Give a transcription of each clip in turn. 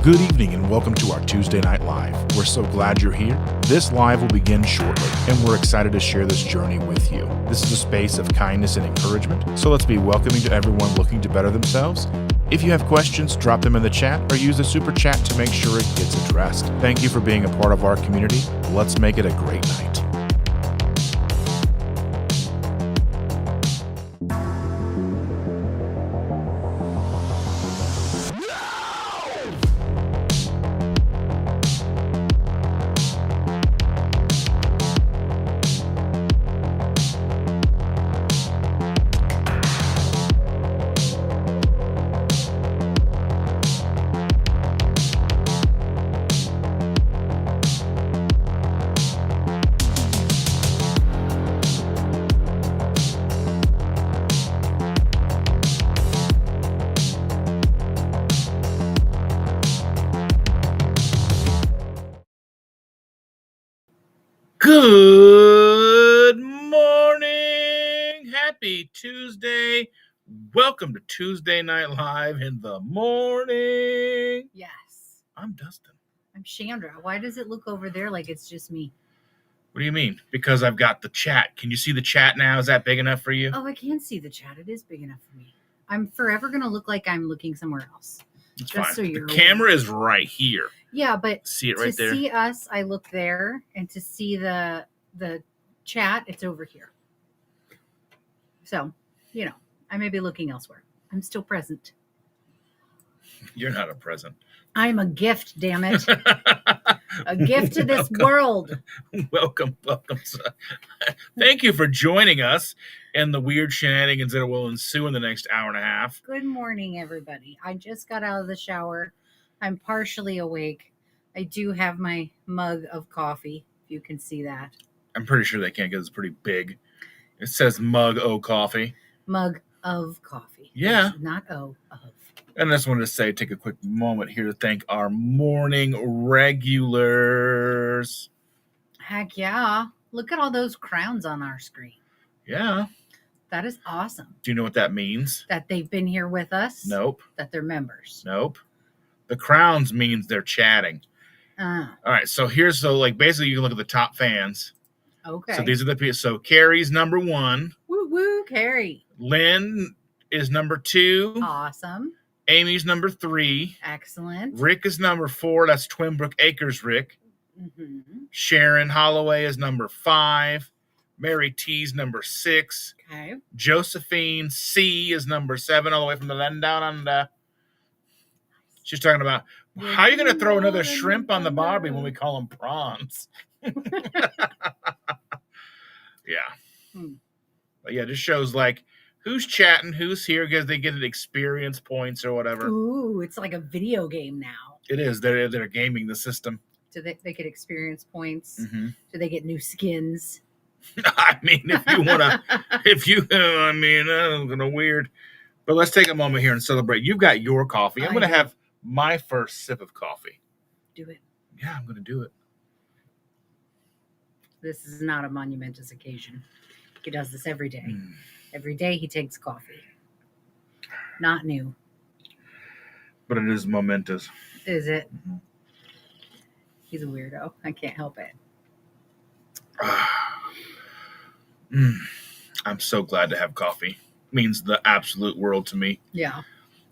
Good evening and welcome to our Tuesday Night Live. We're so glad you're here. This live will begin shortly, and we're excited to share this journey with you. This is a space of kindness and encouragement, so let's be welcoming to everyone looking to better themselves. If you have questions, drop them in the chat or use the super chat to make sure it gets addressed. Thank you for being a part of our community. Let's make it a great night. Good morning. Happy Tuesday. Welcome to Tuesday Night Live in the morning. Yes. I'm Dustin. I'm Chandra. Why does it look over there like it's just me? What do you mean? Because I've got the chat. Can you see the chat now? Is that big enough for you? Oh, I can see the chat. It is big enough for me. I'm forever going to look like I'm looking somewhere else. It's just fine. so you're the camera is right here. Yeah, but see it right there? To see us, I look there, and to see the chat, it's over here. So, I may be looking elsewhere. I'm still present. You're not a present. I'm a gift, damn it. A gift to this world. Welcome. Thank you for joining us and the weird shenanigans that will ensue in the next hour and a half. Good morning, everybody. I just got out of the shower. I'm partially awake. I do have my mug of coffee, if you can see that. I'm pretty sure they can't because it's pretty big. It says mug o coffee. Mug of coffee. Yeah. Not o, of. And I just wanted to take a quick moment here to thank our morning regulars. Heck yeah. Look at all those crowns on our screen. Yeah. That is awesome. Do you know what that means? That they've been here with us? Nope. That they're members? Nope. The crowns means they're chatting. All right. So basically you can look at the top fans. Okay. So these are the people. So Carrie's number 1. Woo woo, Carrie. Lynn is number 2. Awesome. Amy's number 3. Excellent. Rick is number 4. That's Twinbrook Acres Rick. Mm-hmm. Sharon Holloway is number 5. Mary T's number 6. Okay. Josephine C is number 7, all the way from the land down under. She's talking about how are you going to throw another shrimp on the Barbie when we call them prawns? Yeah. But yeah, this shows who's chatting, who's here, because they get experience points or whatever. Ooh, it's like a video game now. It is. They're gaming the system. Do they get experience points? Mm-hmm. Do they get new skins? I mean, if you want to, that's kind of weird. But let's take a moment here and celebrate. You've got your coffee. I'm going to have my first sip of coffee. Do it. Yeah, I'm going to do it. This is not a monumentous occasion. He does this every day. Every day he takes coffee. Not new. But it is momentous. Is it? Mm-hmm. He's a weirdo. I can't help it. I'm so glad to have coffee. It means the absolute world to me. Yeah.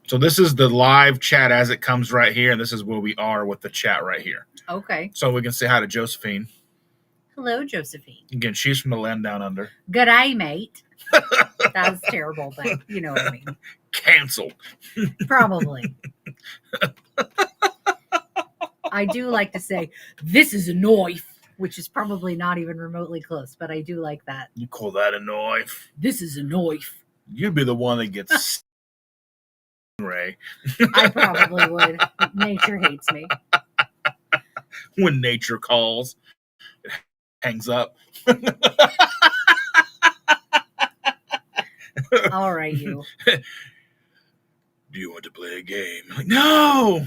So this is the live chat as it comes right here, and this is where we are with the chat right here. Okay. So we can say hi to Josephine. Hello, Josephine. Again, she's from the land down under. Good day, mate. That was terrible, but you know what I mean. Canceled. Probably. I do like to say, this is a knife, which is probably not even remotely close, but I do like that. You call that a knife? This is a knife. You'd be the one that gets Ray. I probably would. Nature hates me. When nature calls, it hangs up. All right, you. Do you want to play a game? Like, no!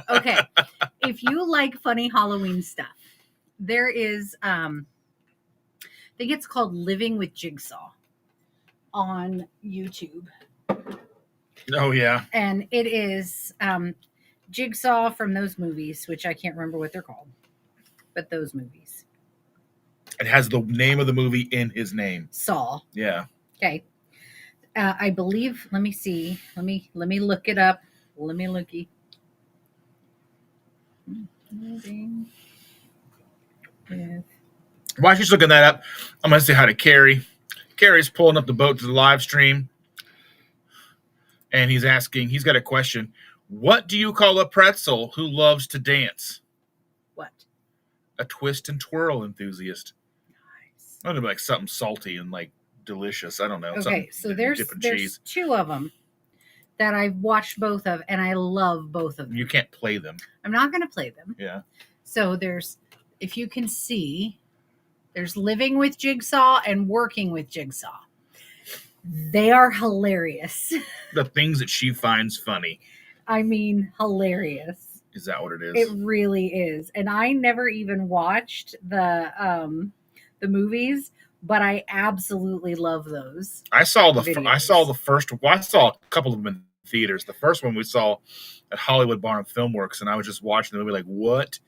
Okay. If you like funny Halloween stuff, there is, I think it's called Living with Jigsaw on YouTube. Oh, yeah. And it is Jigsaw from those movies, which I can't remember what they're called, but those movies. It has the name of the movie in his name. Saw. Yeah. Okay. I believe. Let me see. Let me look it up. Let me looky. Moving with While she's looking that up, I'm going to say hi to Carrie. Carrie's pulling up the boat to the live stream. And he's got a question. What do you call a pretzel who loves to dance? what? A twist and twirl enthusiast. Nice. I don't know, like something salty and like delicious. I don't know. Okay, so there's cheese. two of them that I've watched both of, and I love both of them. You can't play them. I'm not going to play them. Yeah. So there's, if you can see, there's Living with Jigsaw and Working with Jigsaw. They are hilarious. The things that she finds funny. I mean, hilarious. Is that what it is? It really is. And I never even watched the movies, but I absolutely love those. I saw a couple of them in theaters. The first one we saw at Hollywood Barn and Filmworks, and I was just watching the movie like, what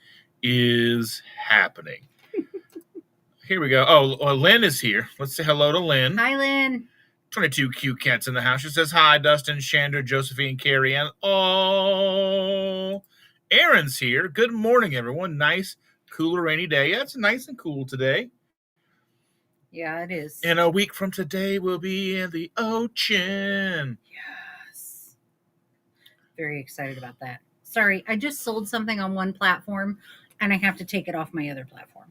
is happening? Here we go. Oh, Lynn is here. Let's say hello to Lynn. Hi, Lynn. 22 cute cats in the house. She says hi, Dustin, Chandra, Josephine, Carrie, and Aaron's here. Good morning, everyone. Nice, cooler, rainy day. Yeah, it's nice and cool today. Yeah, it is. And a week from today, we'll be in the ocean. Yes. Very excited about that. Sorry, I just sold something on one platform, and I have to take it off my other platform.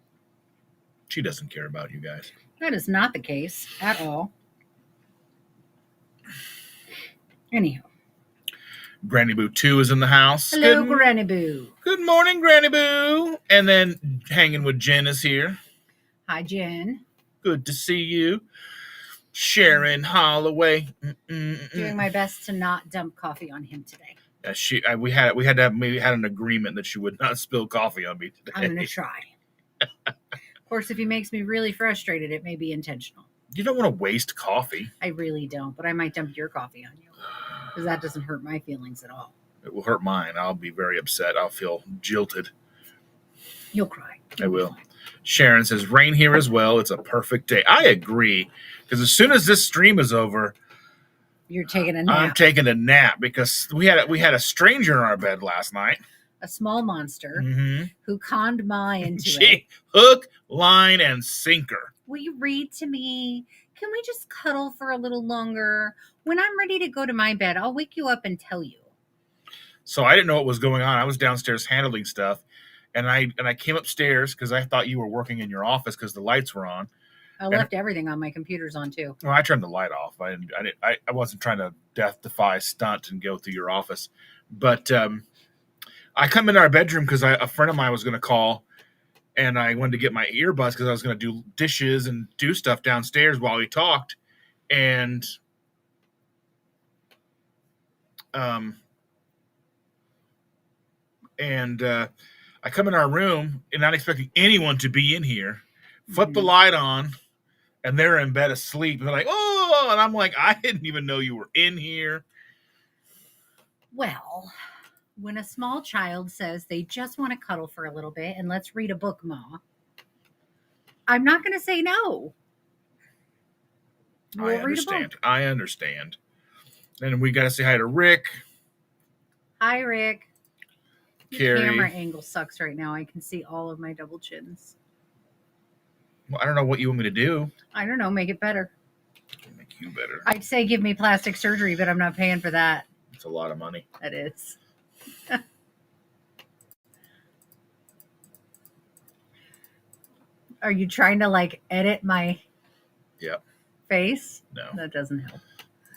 She doesn't care about you guys. That is not the case at all. Anyhow. Granny Boo 2 is in the house. Hello, Granny Boo. Good morning, Granny Boo. And then hanging with Jen is here. Hi, Jen. Good to see you. Sharon Holloway. Doing my best to not dump coffee on him today. We had an agreement that she would not spill coffee on me today. I'm going to try. Of course, if he makes me really frustrated, it may be intentional. You don't want to waste coffee. I really don't, but I might dump your coffee on you because that doesn't hurt my feelings at all. It will hurt mine. I'll be very upset. I'll feel jilted. You'll cry. I will. Sharon says, rain here as well. It's a perfect day. I agree. Because as soon as this stream is over, you're taking a nap. I'm taking a nap because we had a stranger in our bed last night. A small monster who conned Ma into it. Hook, line, and sinker. Will you read to me? Can we just cuddle for a little longer? When I'm ready to go to my bed, I'll wake you up and tell you. So I didn't know what was going on. I was downstairs handling stuff, and I came upstairs because I thought you were working in your office because the lights were on. I left everything on. My computer's on too. Well, I turned the light off. I wasn't trying to death-defy stunt and go through your office, but I come in our bedroom because a friend of mine was going to call, and I wanted to get my earbuds because I was going to do dishes and do stuff downstairs while he talked, and I come in our room and not expecting anyone to be in here, flip the light on, and they're in bed asleep, and they're like, oh, and I'm like, I didn't even know you were in here. Well, when a small child says they just want to cuddle for a little bit and let's read a book, Ma, I'm not going to say no. I understand. And we got to say hi to Rick. Hi, Rick. Carrie. The camera angle sucks right now. I can see all of my double chins. Well, I don't know what you want me to do. I don't know. Make it better. Make you better. I'd say give me plastic surgery, but I'm not paying for that. It's a lot of money. That is. Are you trying to edit my face? No. That doesn't help.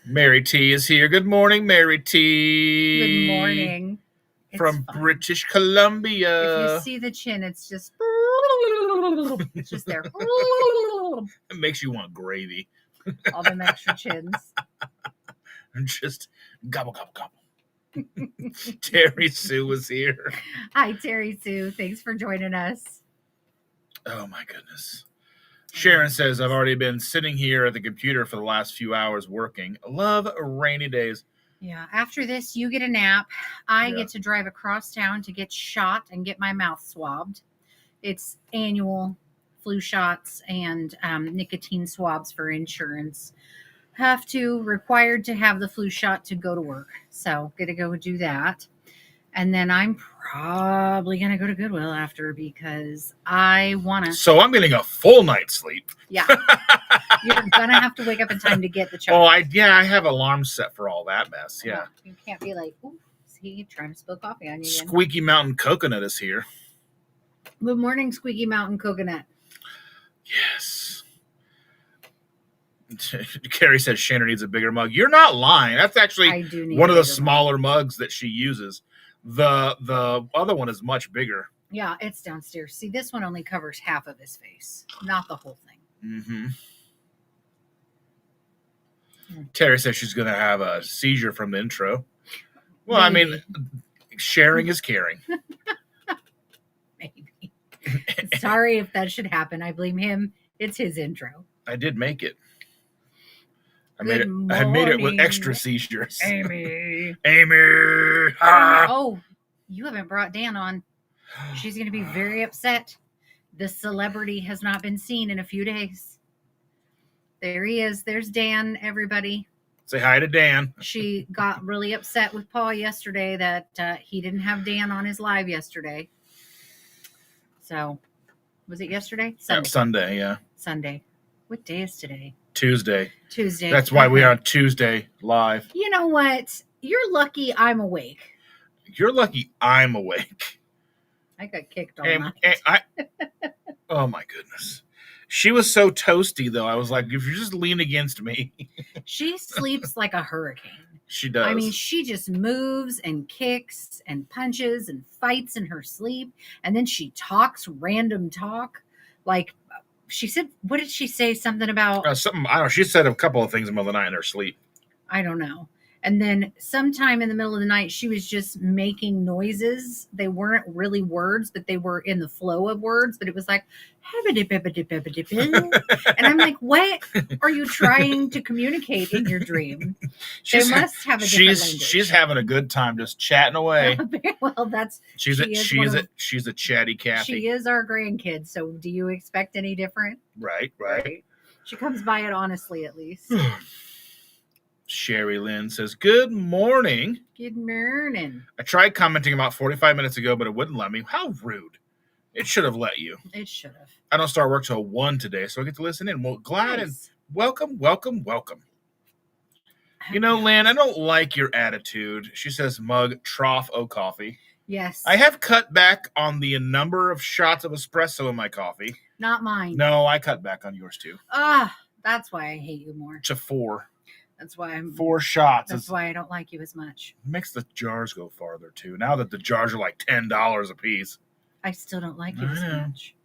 Mary T is here. Good morning, Mary T. Good morning. From British Columbia. If you see the chin, it's just there. It makes you want gravy. All them extra chins. And just gobble, gobble, gobble. Terry Sue is here. Hi, Terry Sue. Thanks for joining us. Oh, my goodness. Sharon says, I've already been sitting here at the computer for the last few hours working. Love rainy days. Yeah. After this, you get a nap. I Yeah. get to drive across town to get shot and get my mouth swabbed. It's annual flu shots and nicotine swabs for insurance. Required to have the flu shot to go to work. So, gonna go do that. And then I'm probably gonna go to Goodwill after because I wanna. So I'm getting a full night's sleep. Yeah. You're gonna have to wake up in time to get the Oh, chocolate. I have alarms set for all that mess. Yeah. You can't be like, ooh, see, trying to spill coffee on you again. Squeaky Mountain Coconut is here. Good morning, Squeaky Mountain Coconut. Yes. Carrie says Shannon needs a bigger mug. You're not lying. That's actually I do need one a of the bigger smaller mugs that she uses. The other one is much bigger. Yeah, it's downstairs. See, this one only covers half of his face, not the whole thing. Mm-hmm. Terry says she's going to have a seizure from the intro. Well, Maybe. I mean, sharing is caring. Maybe. Sorry if that should happen. I blame him. It's his intro. I did make it. I Good made it with morning, extra seizures. Amy. Amy. Ah. Oh, you haven't brought Dan on. She's going to be very upset. The celebrity has not been seen in a few days. There he is. There's Dan, everybody. Say hi to Dan. She got really upset with Paul yesterday that he didn't have Dan on his live yesterday. So, was it yesterday? Sunday, yeah. Sunday. What day is today? Tuesday. Tuesday. That's why we are on Tuesday live. You know what? You're lucky I'm awake. You're lucky I'm awake. I got kicked all night. Oh my goodness. She was so toasty though. I was like, if you just lean against me. She sleeps like a hurricane. She does. I mean, she just moves and kicks and punches and fights in her sleep. And then she talks random talk. Like she said, what did she say? Something about something, I don't know. She said a couple of things in the middle of the night in her sleep. I don't know. And then sometime in the middle of the night, she was just making noises. They weren't really words, but they were in the flow of words. But it was like, and I'm like, what are you trying to communicate in your dream? They must have a different language. She's having a good time just chatting away. Well, she's a chatty Kathy. She is our grandkid. So do you expect any different? Right. She comes by it honestly, at least. Sherry Lynn says, good morning. Good morning. I tried commenting about 45 minutes ago, but it wouldn't let me. How rude. It should have let you. It should have. I don't start work till 1 today, so I get to listen in. Well, glad and welcome. You know, Lynn, I don't like your attitude. She says, mug, trough, coffee. Yes. I have cut back on the number of shots of espresso in my coffee. Not mine. No, I cut back on yours too. That's why I hate you more. To 4. That's why I'm 4 shots. That's why I don't like you as much. Makes the jars go farther too. Now that the jars are like $10 a piece. I still don't like you as much.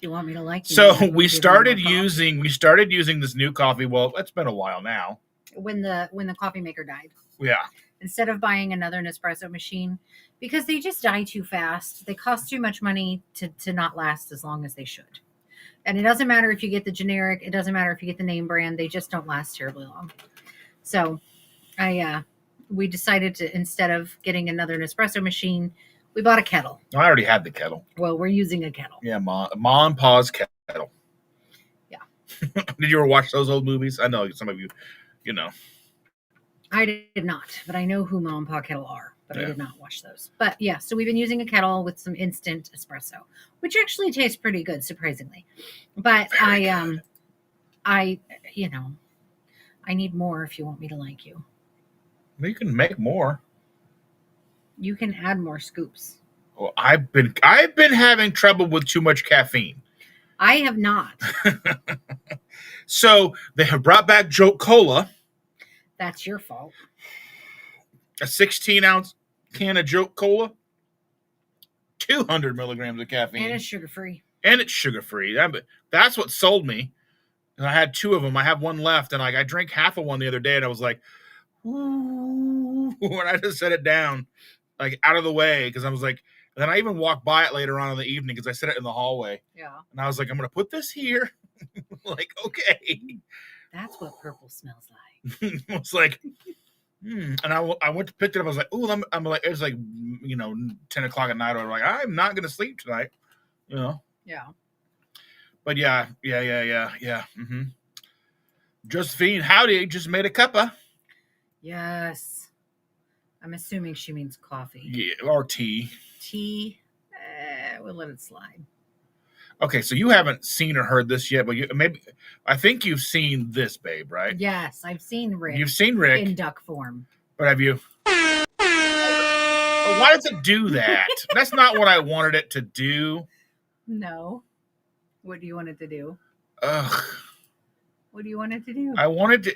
You want me to like you? So we started using this new coffee. Well, it's been a while now. When the coffee maker died. Yeah. Instead of buying another Nespresso machine, because they just die too fast. They cost too much money to not last as long as they should. And it doesn't matter if you get the generic. It doesn't matter if you get the name brand. They just don't last terribly long. So we decided to, instead of getting another Nespresso machine, we bought a kettle. I already had the kettle. Well, we're using a kettle. Yeah, Ma and Pa's kettle. Yeah. Did you ever watch those old movies? I know some of you, you know. I did not, but I know who Mom and Pa Kettle are, but I did not watch those. But yeah, so we've been using a kettle with some instant espresso, which actually tastes pretty good, surprisingly. But I need more if you want me to like you. You can make more. You can add more scoops. Well, I've been having trouble with too much caffeine. I have not. So they have brought back Jolt Cola. That's your fault. A 16-ounce can of Jolt Cola. 200 milligrams of caffeine. And it's sugar-free. That's what sold me. And I had 2 of them. I have one left. And I drank half of one the other day. And I was like, ooh. And I just set it down, out of the way. Because I was like, and then I even walked by it later on in the evening because I set it in the hallway. Yeah. And I was like, I'm going to put this here. Okay. That's what purple smells like. It's like, And I went to pick it up. I was like, "Ooh," I'm like, it was like 10 o'clock at night. I was like, I'm not gonna sleep tonight, you know. Yeah. But yeah. Mm-hmm. Josephine, howdy, just made a cuppa. Yes. I'm assuming she means coffee. Yeah, or tea. Tea. We'll let it slide. Okay, so you haven't seen or heard this yet, but I think you've seen this, babe, right? Yes, I've seen Rick. You've seen Rick in duck form. But have you? Why does it do that? That's not what I wanted it to do. No. What do you want it to do? Ugh. What do you want it to do? I wanted to.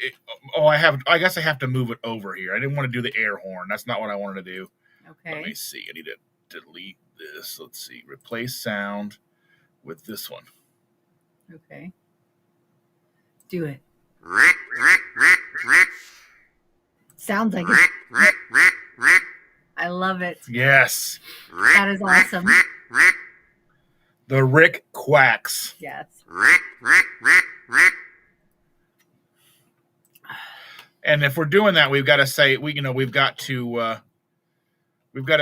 I guess I have to move it over here. I didn't want to do the air horn. That's not what I wanted to do. Okay. Let me see. I need to delete this. Let's see. Replace sound with this one. Okay. Do it. Sounds like it. I love it. Yes. That is awesome. The Rick quacks. Yes. And if we're doing that, we've got to say we've got to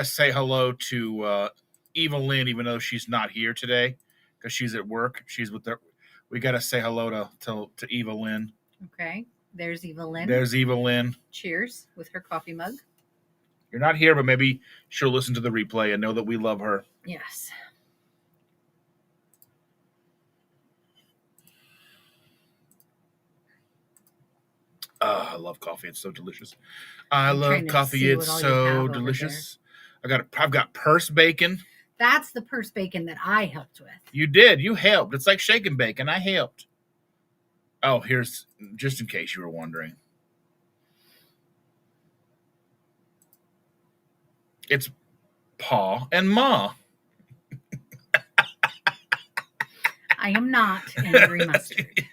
say hello to Eva Lynn, even though she's not here today because she's at work. She's with we got to say hello to Eva Lynn. Okay. There's Eva Lynn. There's Eva Lynn. Cheers with her coffee mug. You're not here, but maybe she'll listen to the replay and know that we love her. Yes. I love coffee. It's so delicious. I love coffee. It's so delicious. I've got purse bacon. That's the purse bacon that I helped with. You did. You helped. It's like shaken bacon. I helped. Oh, here's just in case you were wondering. It's Pa and Ma. I am not angry mustard.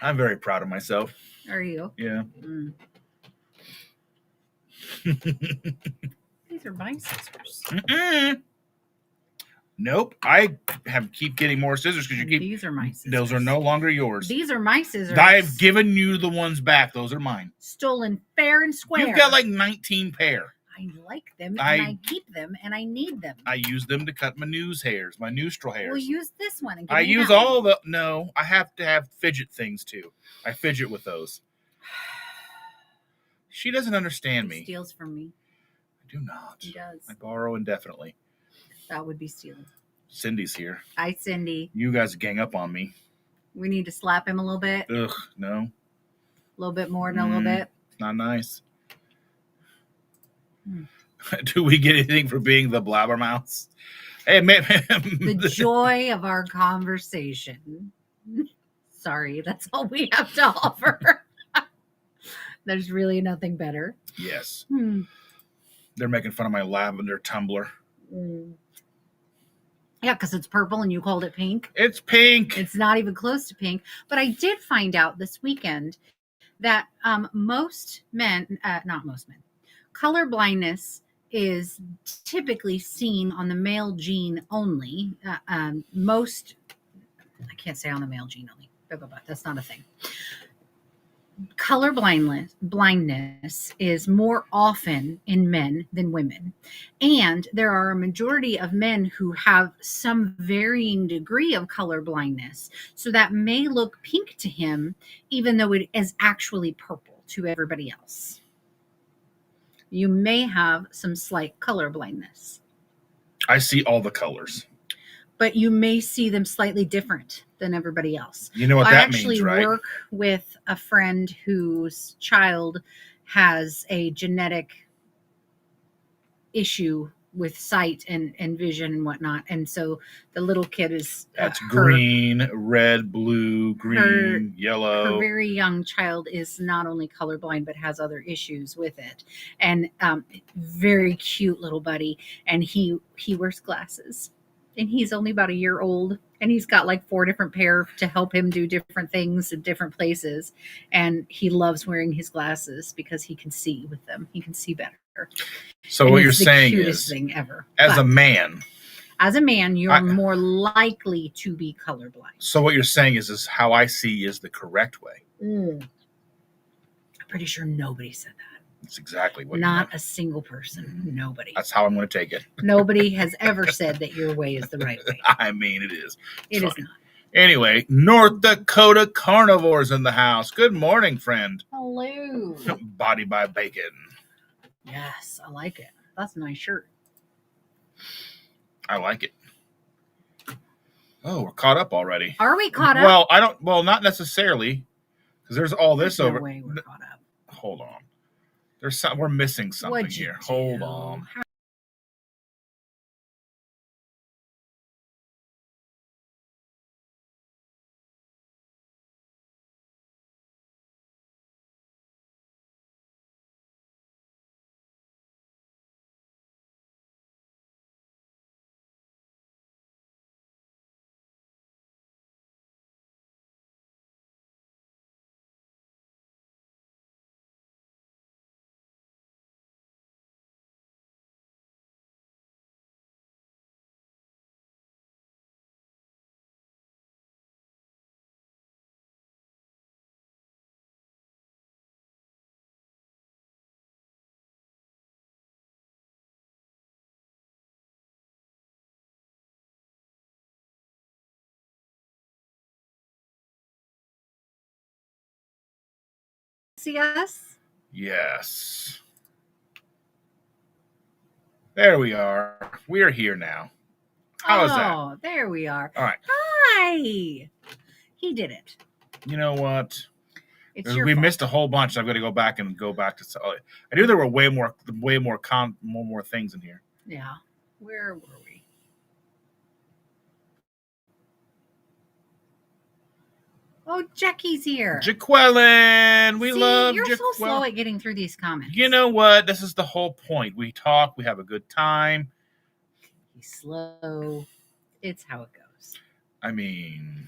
I'm very proud of myself. Are you? Yeah. Mm. These are my scissors. Nope. I keep getting more scissors because you keep. These are my scissors. Those are no longer yours. These are my scissors. I've given you the ones back. Those are mine. Stolen fair and square. You've got like 19 pair. I like them, and I keep them, and I need them. I use them to cut my my nostril hairs. We'll use this one. And I use all the. No, I have to have fidget things too. I fidget with those. She doesn't understand me. Steals from me. I do not. He does. I borrow indefinitely. That would be stealing. Cindy's here. Hi, Cindy. You guys gang up on me. We need to slap him a little bit. Ugh, no. A little bit more than a little bit. Not nice. Do we get anything for being the blabbermouth? Hey, man. The joy of our conversation. Sorry, that's all we have to offer. There's really nothing better. Yes. They're making fun of my lavender tumbler. Yeah, because it's purple and you called it pink. It's pink. It's not even close to pink. But I did find out this weekend that most men, not most men, color blindness is typically seen on the male gene only. I can't say on the male gene only. That's not a thing. Color blindness is more often in men than women. And there are a majority of men who have some varying degree of color blindness. So that may look pink to him, even though it is actually purple to everybody else. You may have some slight color blindness. I see all the colors. But you may see them slightly different than everybody else. You know what that means, right? I actually work with a friend whose child has a genetic issue with sight and vision and whatnot. And so the little kid is... That's green, red, blue, green, yellow. Her very young child is not only colorblind, but has other issues with it. And very cute little buddy. And he wears glasses. And he's only about a year old, and he's got like 4 different pair to help him do different things in different places. And he loves wearing his glasses because he can see with them. He can see better. So what you're saying is, thing ever. As a man, As a man, you're more likely to be colorblind. So what you're saying is how I see is the correct way. I'm pretty sure nobody said that. That's exactly what. Not a single person. Nobody. That's how I'm going to take it. Nobody has ever said that your way is the right way. I mean, it is. It is not. Anyway, North Dakota carnivores in the house. Good morning, friend. Hello. Body by bacon. Yes, I like it. That's a nice shirt. I like it. Oh, we're caught up already. Are we caught up? Well, not necessarily, because there's all this There's over. No way we're caught up. Hold on. We're missing something here. Hold on. See us? Yes. There we are. We're here now. How is that? Oh, there we are. All right. Hi. He did it. You know what? We missed a whole bunch. So I've got to go back to. I knew there were way more things in here. Yeah. Where were we? Oh, Jackie's here. Jaqueline, we love. You're so slow at getting through these comments. You know what? This is the whole point. We talk. We have a good time. He's slow. It's how it goes. I mean.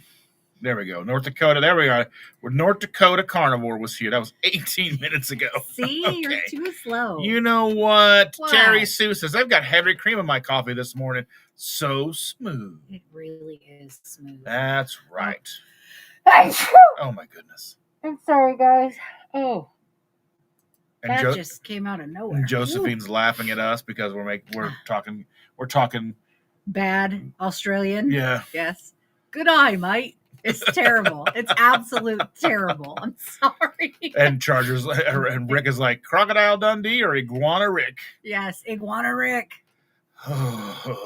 There we go. North Dakota. There we are. Where North Dakota carnivore was here. That was 18 minutes ago. See, okay. You're too slow. You know what? Terry Sue says, I've got heavy cream in my coffee this morning. So smooth. It really is smooth. That's right. Oh, my goodness. I'm sorry, guys. Oh. And that just came out of nowhere. And Josephine's laughing at us because we're talking bad Australian. Yeah. Yes. Good eye, mate. It's terrible. It's absolute terrible. I'm sorry. And Rick is like Crocodile Dundee or Iguana Rick. Yes, Iguana Rick. Oh,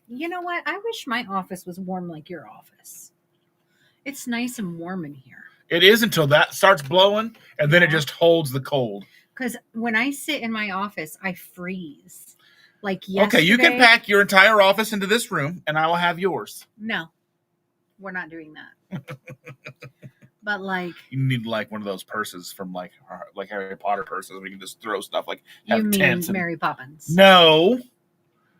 you know what? I wish my office was warm like your office. It's nice and warm in here. It is until that starts blowing, and then it just holds the cold. Because when I sit in my office, I freeze. Like yesterday. Okay, you can pack your entire office into this room, and I will have yours. No, we're not doing that. But you need like one of those purses from like Harry Potter purses. We can just throw stuff like. You mean Mary Poppins? No,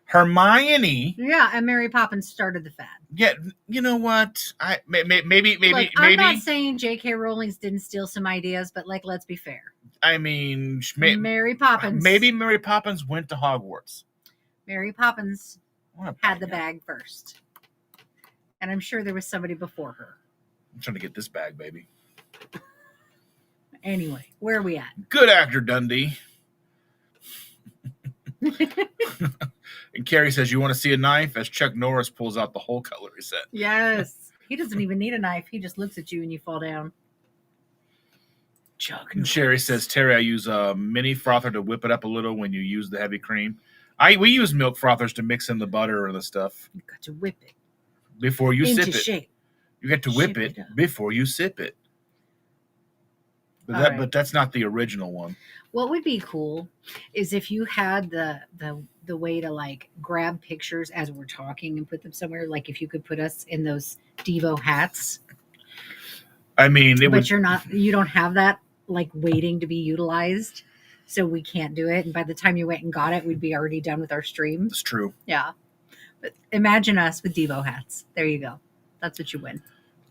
Hermione. Yeah, and Mary Poppins started the fad. Yeah, you know what? Maybe. I'm not saying J.K. Rowling didn't steal some ideas, but let's be fair. I mean, Mary Poppins. Maybe Mary Poppins went to Hogwarts. Mary Poppins had the bag first. And I'm sure there was somebody before her. I'm trying to get this bag, baby. Anyway, where are we at? Good actor, Dundee. And Carrie says, you want to see a knife? As Chuck Norris pulls out the whole cutlery set. Yes. He doesn't even need a knife. He just looks at you and you fall down. Chuck Norris. And Sherry says, Terry, I use a mini frother to whip it up a little when you use the heavy cream. We use milk frothers to mix in the butter or the stuff. You got to whip it before you into sip it. Shape. You got to whip it before you sip it. But that's not the original one. What would be cool is if you had the way to like grab pictures as we're talking and put them somewhere. Like if you could put us in those Devo hats. I mean, you don't have that like waiting to be utilized. So we can't do it. And by the time you went and got it, we'd be already done with our stream. That's true. Yeah. But imagine us with Devo hats. There you go. That's what you win.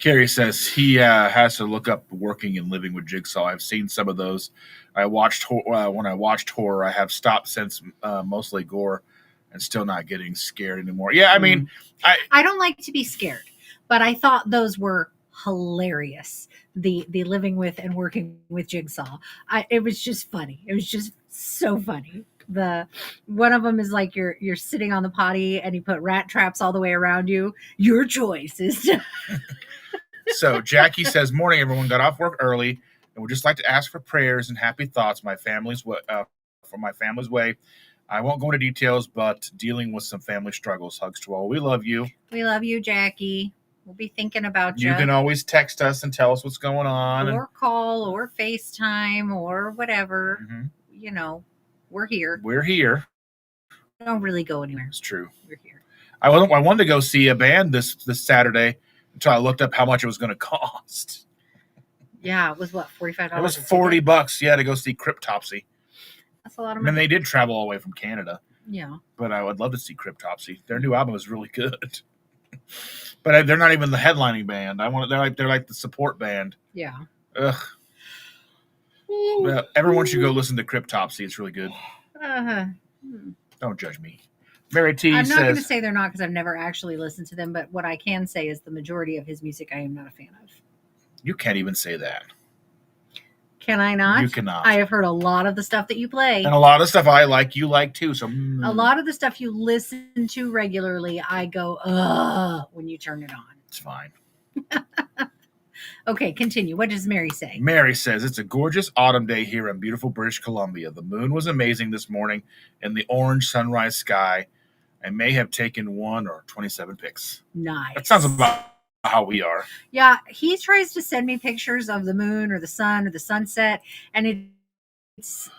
Carrie says he has to look up working and living with Jigsaw. I've seen some of those. I watched when I watched horror. I have stopped since mostly gore, and still not getting scared anymore. Yeah, I mean, I don't like to be scared, but I thought those were hilarious. The living with and working with Jigsaw. It was just funny. It was just so funny. The one of them is like you're sitting on the potty and you put rat traps all the way around you. Your choice is to. So Jackie says, "Morning, everyone. Got off work early and would just like to ask for prayers and happy thoughts. For my family's way. I won't go into details, but dealing with some family struggles. Hugs to all. We love you. We love you, Jackie. We'll be thinking about you. You can always text us and tell us what's going on, or call, or FaceTime, or whatever. Mhm. You know, we're here. We're here. We don't really go anywhere. It's true. We're here. I wanted to go see a band this Saturday until I looked up how much it was going to cost. Yeah, it was what, $45? It was $40. Yeah, to go see Cryptopsy. That's a lot of And money. they did travel all the way from Canada. Yeah. But I would love to see Cryptopsy. Their new album is really good. But they're not even the headlining band. They're like the support band. Yeah. Ugh. Well, everyone should go listen to Cryptopsy. It's really good. Don't judge me. Mary T I'm says, not going to say they're not because I've never actually listened to them, but what I can say is the majority of his music I am not a fan of. you can't even say that. Can I not? You cannot. I have heard a lot of the stuff that you play. And a lot of stuff I like, you like too. So A lot of the stuff you listen to regularly, I go, ugh, when you turn it on. It's fine. Okay, continue. What does Mary say? Mary says, it's a gorgeous autumn day here in beautiful British Columbia. The moon was amazing this morning in the orange sunrise sky. I may have taken 1 or 27 pics. Nice. That sounds about how we are. Yeah, he tries to send me pictures of the moon or the sun or the sunset, and it's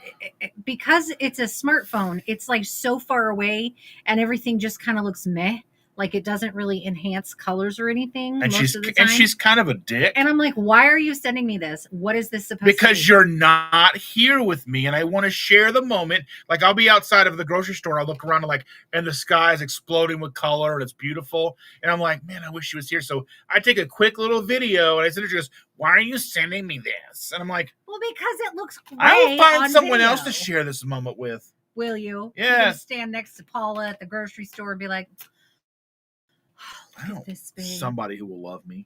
because it's a smartphone, it's like so far away and everything just kind of looks meh, like it doesn't really enhance colors or anything And most of the time. she's kind of a dick. And I'm like, why are you sending me this? What is this supposed to be? Because you're not here with me and I want to share the moment. Like I'll be outside of the grocery store and I'll look around and the sky is exploding with color and it's beautiful. And I'm like, man, I wish she was here. So I take a quick little video and I said, she goes, why are you sending me this? And I'm like, well, because it looks great. I will find someone video. else to share this moment with. Will you? Yeah. You're gonna stand next to Paula at the grocery store and be like, look at this babe. Somebody who will love me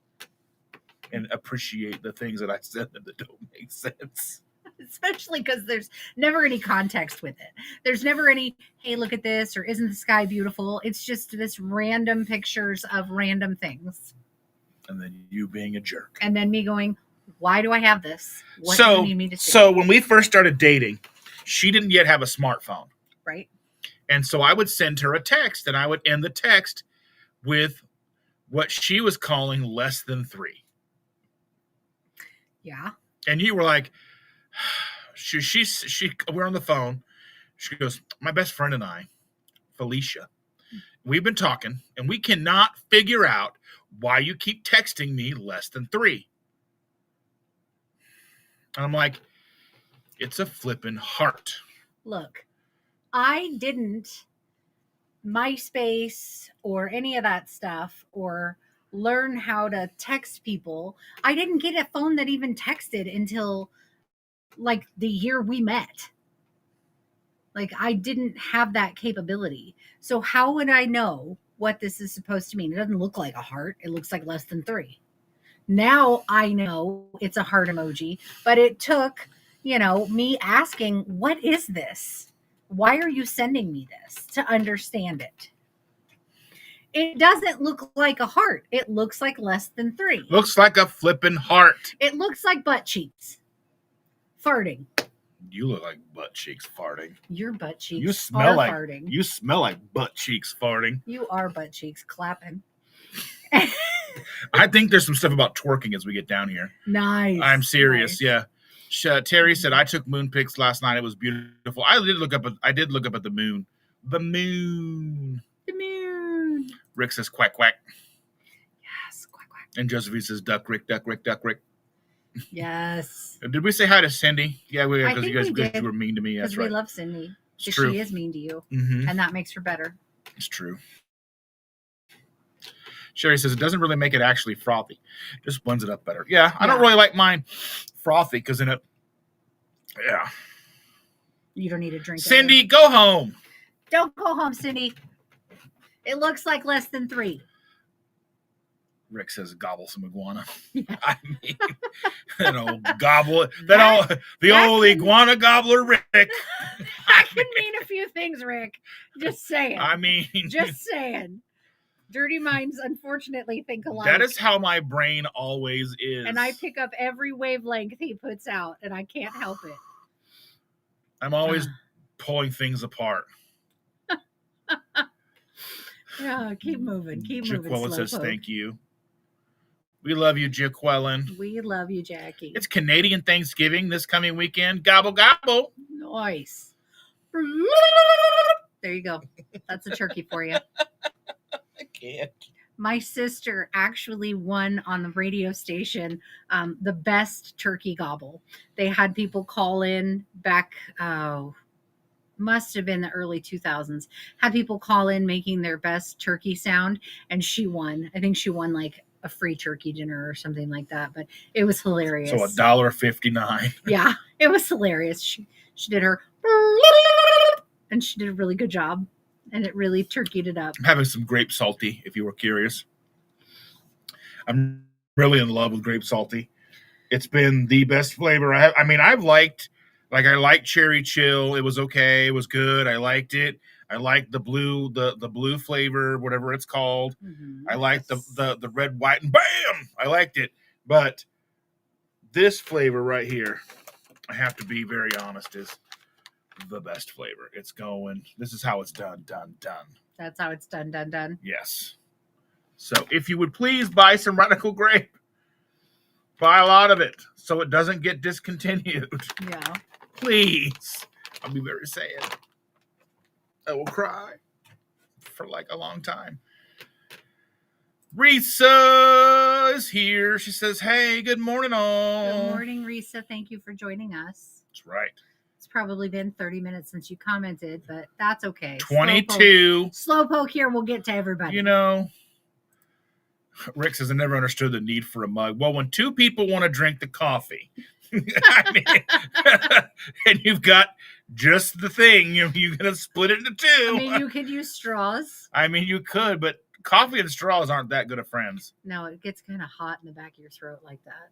and appreciate the things that I said that don't make sense. Especially because there's never any context with it. There's never any, hey, look at this, or isn't the sky beautiful? It's just this random pictures of random things. And then you being a jerk. And then me going, why do I have this? What do you need me to see? So when we first started dating, she didn't yet have a smartphone. Right. And so I would send her a text and I would end the text with what she was calling less than 3. Yeah. And you were like, we're on the phone. She goes, my best friend and I, Felicia, we've been talking and we cannot figure out why you keep texting me less than 3. And I'm like, it's a flippin' heart. Look, I didn't MySpace or any of that stuff or learn how to text people. I didn't get a phone that even texted until like the year we met. Like I didn't have that capability. So how would I know what this is supposed to mean? It doesn't look like a heart. It looks like less than 3. Now I know it's a heart emoji, but it took, me asking, what is this? Why are you sending me this to understand it? It doesn't look like a heart. It looks like less than 3. Looks like a flippin' heart. It looks like butt cheeks farting. You look like butt cheeks farting. Your butt cheeks You smell are like farting. You smell like butt cheeks farting. You are butt cheeks clapping. I think there's some stuff about twerking as we get down here. Nice. I'm serious. Nice. Yeah. Terry said I took moon pics last night. It was beautiful. I did look up at the moon. The moon. The moon. Rick says quack quack. Yes, quack quack. And Josephine says duck Rick, duck Rick, duck Rick. Yes. Did we say hi to Cindy? Yeah, because you were mean to me. That's right. Because we love Cindy. It's true. She is mean to you, Mm-hmm. and that makes her better. It's true. Sherry says it doesn't really make it actually frothy. Just blends it up better. Yeah, I don't Yeah. really like mine frothy because in it, yeah. You don't need to drink it. Cindy, go home. Don't go home, Cindy. It looks like less than 3. Rick says gobble some iguana. Yeah. I mean, that old gobble, the old iguana gobbler Rick. That can mean a few things, Rick. Just saying. I mean, Just saying. Dirty minds, unfortunately, think alike. that is how my brain always is. And I pick up every wavelength he puts out, and I can't help it. I'm always pulling things apart. Yeah, keep moving. Keep moving. Jaquella says Slowpoke. thank you. We love you, Jaqueline. We love you, Jackie. It's Canadian Thanksgiving this coming weekend. Gobble, gobble. Nice. There you go. That's a turkey for you. I can't. My sister actually won on the radio station the best turkey gobble. They had people call in back, must have been the early 2000s, had people call in making their best turkey sound, and she won. I think she won like a free turkey dinner or something like that, but it was hilarious. So $1.59. Yeah, it was hilarious. She did her, and she did a really good job, and it really turkeyed it up. I'm having some grape salty, if you were curious. I'm really in love with grape salty. It's been the best flavor I have. I mean, I liked cherry chill. It was okay. It was good. I liked it. I liked the blue flavor, whatever it's called. Mm-hmm. I liked the red, white, and bam! I liked it. But this flavor right here, I have to be very honest, is the best flavor. It's going. This is how it's done. That's how it's done. Yes. So if you would please buy some Radical Grape, buy a lot of it so it doesn't get discontinued. Yeah. Please. I'll be very sad. I will cry for like a long time. Risa is here. She says, hey, good morning all. Good morning, Risa. Thank you for joining us. That's right. It's probably been 30 minutes since you commented, but that's okay. 22. Slowpoke here will get to everybody. You know, Rick says, I never understood the need for a mug. Well, when two people want to drink the coffee, I mean, and you've got just the thing, you're going to split it into two. I mean, you could use straws. I mean, you could, but coffee and straws aren't that good of friends. No, it gets kind of hot in the back of your throat like that.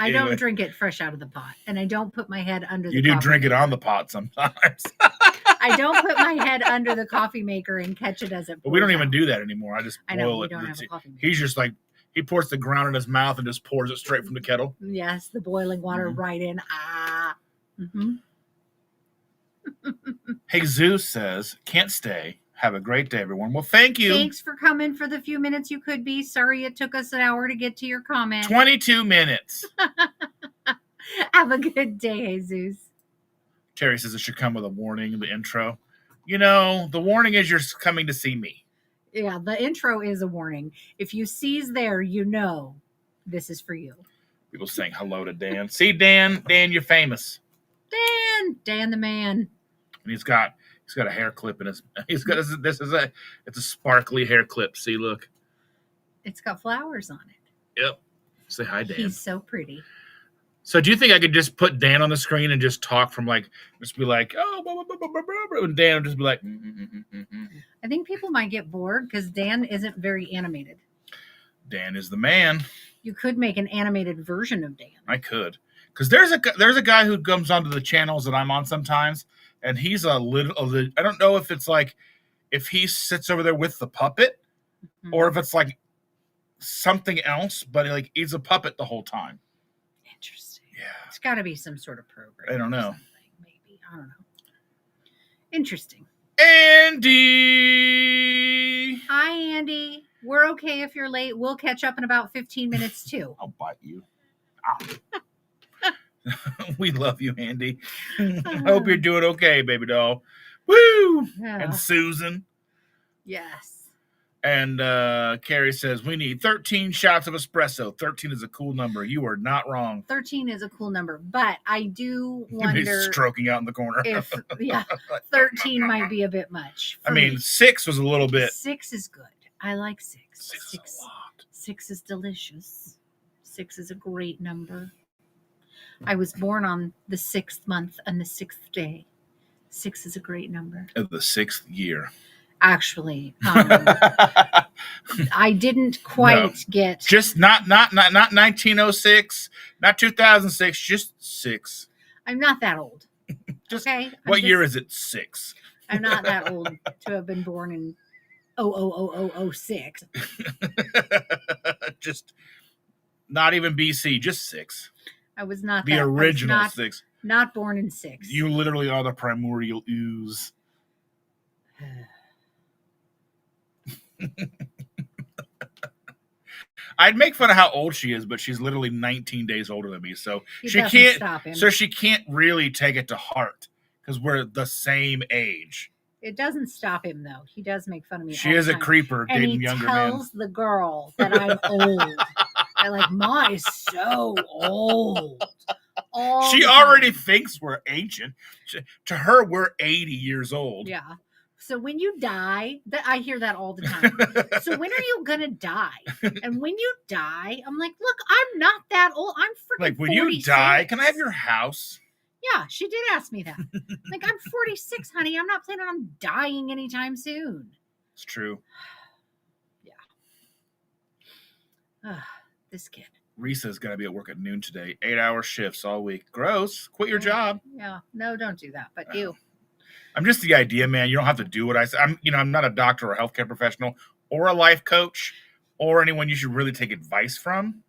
I don't drink it fresh out of the pot, and I don't put my head under the You do coffee drink maker. it on the pot sometimes. I don't put my head under the coffee maker and catch it as it pours But we don't even out. do that anymore. I just I know, boil we it. don't have a coffee maker. He's just like, he pours the ground in his mouth and just pours it straight from the kettle. Yes, the boiling water right in. Mm-hmm. Hey, Zeus says, can't stay. Have a great day, everyone. Well, thank you. Thanks for coming for the few minutes you could be. Sorry it took us an hour to get to your comment. 22 minutes. Have a good day, Jesus. Terry says it should come with a warning in the intro. You know, the warning is you're coming to see me. Yeah, the intro is a warning. If you see's there, you know this is for you. People saying hello to Dan. See, Dan, you're famous. Dan the man. And he's got a hair clip in his. It's a sparkly hair clip. See, look. It's got flowers on it. Yep. Say hi, Dan. He's so pretty. So do you think I could just put Dan on the screen and just talk from just be like, oh, blah, blah, blah, blah, blah, blah, and Dan would just be like, I think people might get bored because Dan isn't very animated. Dan is the man. You could make an animated version of Dan. I could. Because there's a guy who comes onto the channels that I'm on sometimes, and he's I don't know if it's like, if he sits over there with the puppet, or if it's like something else, but like he's a puppet the whole time. Interesting. Yeah. It's got to be some sort of program. I don't know. Maybe. I don't know. Interesting. Andy! Hi, Andy. We're okay if you're late. We'll catch up in about 15 minutes, too. I'll bite you. We love you, Andy. I hope you're doing okay, baby doll. Woo! Yeah. And Susan. Yes. And Carrie says, we need 13 shots of espresso. 13 is a cool number. You are not wrong. 13 is a cool number, but I do wonder. He's stroking out in the corner. If, 13 might be a bit much. I mean, 6 was a little bit. 6 is good. I like 6. 6 is a lot. 6 is delicious. 6 is a great number. I was born on the 6th month and the 6th day. 6 is a great number. Of the 6th year. Actually, I didn't quite get. Just not 1906, not 2006, just 6. I'm not that old. Just, okay. What year is it? 6. I'm not that old to have been born in 00006. Just not even BC, just 6. I was not the original 6. Not born in 6. You literally are the primordial ooze. I'd make fun of how old she is, but she's literally 19 days older than me, so she can't stop him. So she can't really take it to heart because we're the same age. It doesn't stop him though. He does make fun of me. She is a creeper dating younger men. And he tells the girl that I'm old. I'm like, Ma is so old. She already thinks we're ancient. To her, we're 80 years old. Yeah. So when you die, I hear that all the time. So when are you gonna die? And when you die, I'm like, look, I'm not that old. I'm freaking like when 46. You die, can I have your house? Yeah, she did ask me that. Like, I'm 46, honey. I'm not planning on dying anytime soon. It's true. Yeah. This kid. Risa's gonna be at work at noon today. 8-hour shifts all week. Gross. Quit your job. Yeah. No, don't do that. But you. I'm just the idea, man. You don't have to do what I say. I'm not a doctor or a healthcare professional or a life coach or anyone you should really take advice from.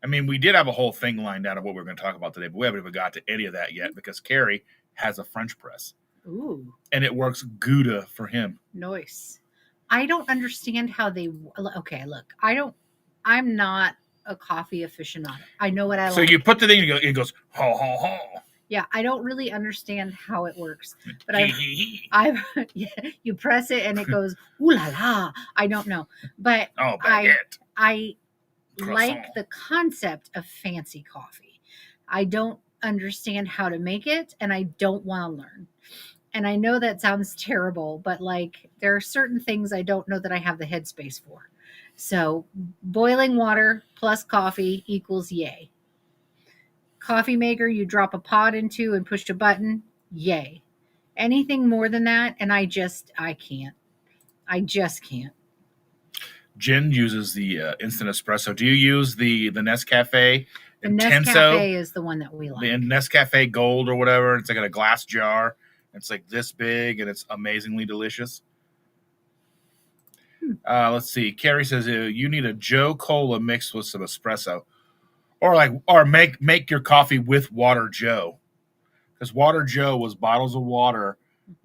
I mean, we did have a whole thing lined out of what we were going to talk about today, but we haven't even got to any of that yet because Carrie has a French press. Ooh. And it works Gouda for him. Nice. I don't understand how they. Okay, look, I'm not a coffee aficcionado. I know what I like. So you put the thing, it goes, ho, ho, ho. Yeah, I don't really understand how it works, but yeah, you press it and it goes ooh la la. I don't know, but I like the concept of fancy coffee. I don't understand how to make it, and I don't want to learn. And I know that sounds terrible, but like there are certain things I don't know that I have the headspace for. So boiling water plus coffee equals yay. Coffee maker you drop a pod into and push a button, yay. Anything more than that, and I just can't. Jen uses the instant espresso. Do you use the Nescafe? The Nescafe is the one that we like. The Nescafe Gold or whatever. It's like in a glass jar. It's like this big, and it's amazingly delicious. Let's see. Carrie says you need a Joe Cola mixed with some espresso. Or make your coffee with Water Joe, because Water Joe was bottles of water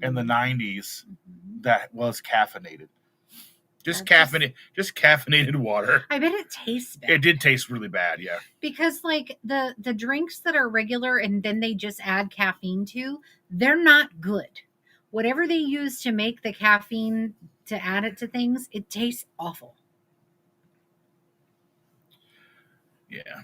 in the 90s that was caffeinated. Just caffeinated water. I bet it tastes bad. It did taste really bad, yeah. Because like the drinks that are regular and then they just add caffeine to, they're not good. Whatever they use to make the caffeine to add it to things, it tastes awful. Yeah.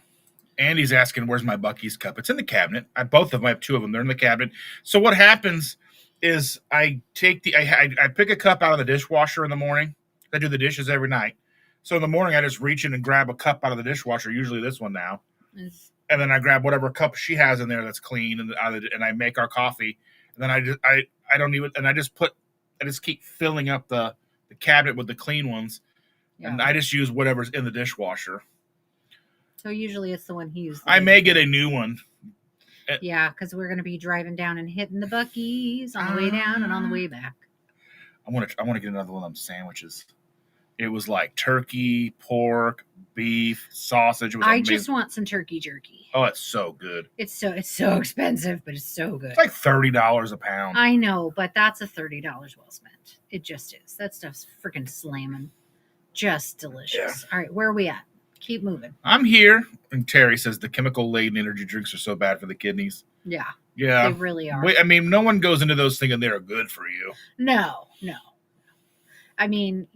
Andy's asking, where's my Buc-ee's cup? It's in the cabinet. I have 2 of them. They're in the cabinet. So what happens is I pick a cup out of the dishwasher in the morning. I do the dishes every night. So in the morning, I just reach in and grab a cup out of the dishwasher, usually this one now. And then I grab whatever cup she has in there that's clean, and I make our coffee. And then I just keep filling up the cabinet with the clean ones. Yeah. And I just use whatever's in the dishwasher. So usually it's the one he used. I may get a new one. Yeah, because we're going to be driving down and hitting the Buc-ee's on the way down and on the way back. I want to get another one of them sandwiches. It was like turkey, pork, beef, sausage. I just want some turkey jerky. Oh, it's so good. It's so expensive, but it's so good. It's like $30 a pound. I know, but that's a $30 well spent. It just is. That stuff's freaking slamming. Just delicious. Yeah. All right, where are we at? Keep moving. I'm here. And Terry says the chemical-laden energy drinks are so bad for the kidneys. Yeah. Yeah. They really are. I mean, no one goes into those thinking they're good for you. No. I mean,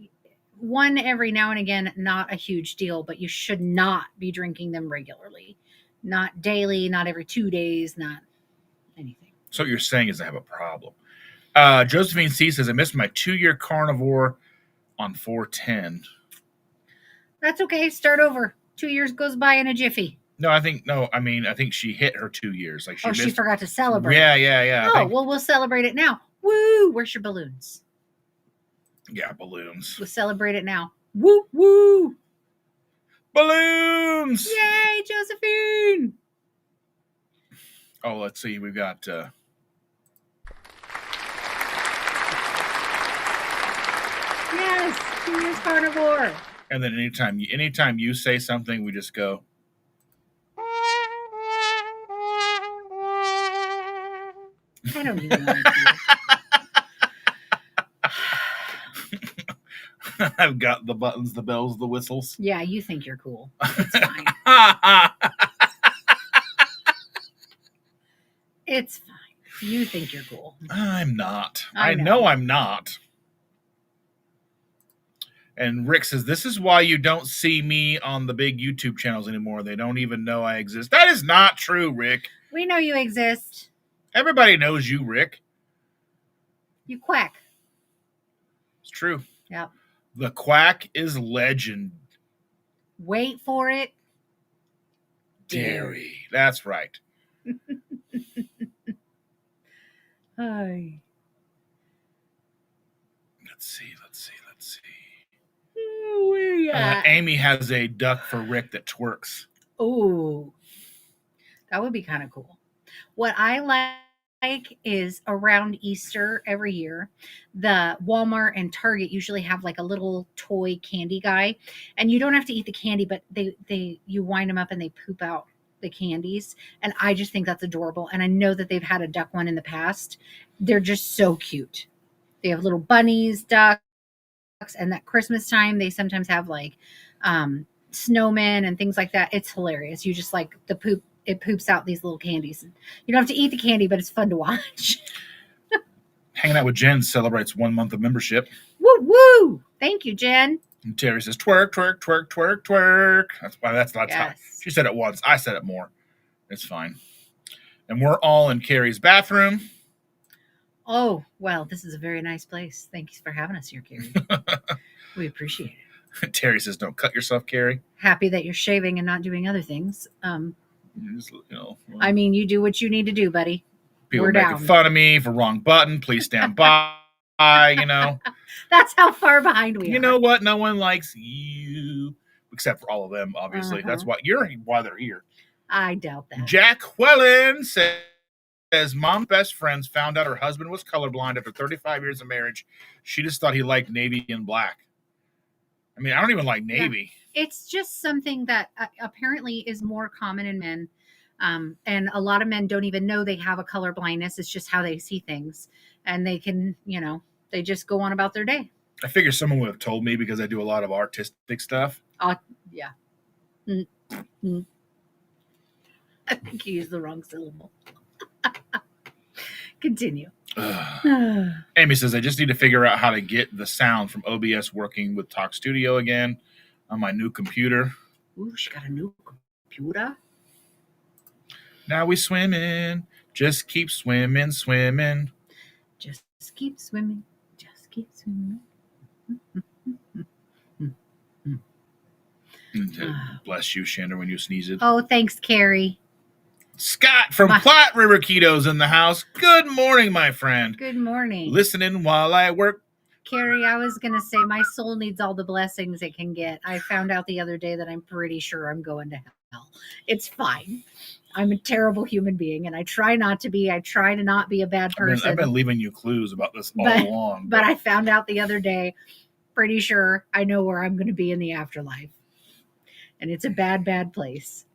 one every now and again, not a huge deal, but you should not be drinking them regularly. Not daily, not every 2 days, not anything. So what you're saying is I have a problem. Josephine C says I missed my 2-year carnivore on 410. That's okay. Start over. 2 years goes by in a jiffy. No, I think she hit her 2 years. Like she forgot to celebrate. Yeah. Oh, well, we'll celebrate it now. Woo! Where's your balloons? Yeah, balloons. We'll celebrate it now. Woo, woo! Balloons! Yay, Josephine! Oh, let's see. We've got... Yes, 2 years carnivore. And then anytime you say something, we just go... I don't even know. I've got the buttons, the bells, the whistles. Yeah, you think you're cool. It's fine. It's fine. You think you're cool. I'm not. I I know I'm not. And Rick says, this is why you don't see me on the big YouTube channels anymore. They don't even know I exist. That is not true, Rick. We know you exist. Everybody knows you, Rick. You quack. It's true. Yep. The quack is legend. Wait for it. Dairy. That's right. Hi. Let's see. Where you at? Amy has a duck for Rick that twerks. Oh, that would be kind of cool. What I like is around Easter every year, the Walmart and Target usually have like a little toy candy guy, and you don't have to eat the candy, but you wind them up and they poop out the candies, and I just think that's adorable. And I know that they've had a duck one in the past. They're just so cute. They have little bunnies, ducks, and that Christmas time they sometimes have like snowmen and things like that. It's hilarious. You just like the poop. It poops out these little candies. You don't have to eat the candy, but it's fun to watch. Hanging out with Jen celebrates 1 month of membership. Woo woo! Thank you, Jen. And Terry says, twerk, twerk, twerk, twerk, twerk. That's Yes. how she said it once. I said it more. It's fine. And we're all in Carrie's bathroom. Oh, well, this is a very nice place. Thank you for having us here, Carrie. We appreciate it. Terry says, don't cut yourself, Carrie. Happy that you're shaving and not doing other things. Just, I mean, you do what you need to do, buddy. People We're making down. fun of me for wrong button. Please stand by, That's how far behind we are. You know what? No one likes you. Except for all of them, obviously. Uh-huh. That's why they're here. I doubt that. Jack Wellen says, Mom's best friends found out her husband was colorblind after 35 years of marriage. She just thought he liked navy and black. I mean, I don't even like navy. Yeah. It's just something that apparently is more common in men. And a lot of men don't even know they have a color blindness. It's just how they see things. And they can, they just go on about their day. I figure someone would have told me because I do a lot of artistic stuff. Yeah. Mm-hmm. I think you used the wrong syllable. Continue. Amy says, I just need to figure out how to get the sound from OBS working with Talk Studio again on my new computer. Ooh, she got a new computer. Now we swimming. Just keep swimming, swimming. Just keep swimming. Just keep swimming. Bless you, Shander, when you sneeze it. Oh, thanks, Carrie. Scott from Platte River Keto's in the house. Good morning, my friend. Good morning. Listening while I work. Carrie, I was going to say my soul needs all the blessings it can get. I found out the other day that I'm pretty sure I'm going to hell. It's fine. I'm a terrible human being, and I try not to be. I try to not be a bad person. I've been leaving you clues about this all along. But I found out the other day, pretty sure I know where I'm going to be in the afterlife. And it's a bad, bad place.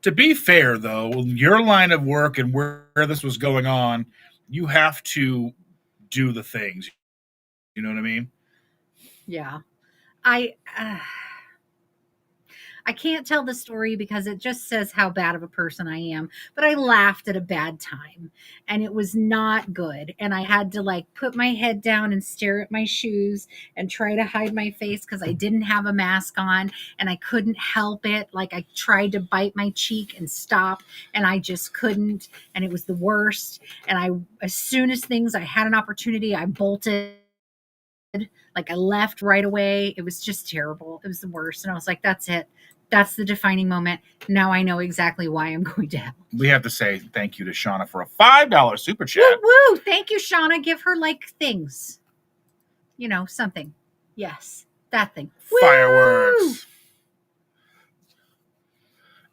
To be fair, though, your line of work and where this was going on, you have to do the things. You know what I mean? Yeah. I can't tell the story because it just says how bad of a person I am, but I laughed at a bad time and it was not good. And I had to like put my head down and stare at my shoes and try to hide my face because I didn't have a mask on and I couldn't help it. Like I tried to bite my cheek and stop and I just couldn't. And it was the worst. And as soon as I had an opportunity, I bolted. Like I left right away. It was just terrible. It was the worst. And I was like, that's it. That's the defining moment. Now I know exactly why I'm going to hell. We have to say thank you to Shauna for a $5 super chat. Woo, woo. Thank you, Shauna. Give her like things. Something. Yes, that thing. Fireworks. Woo!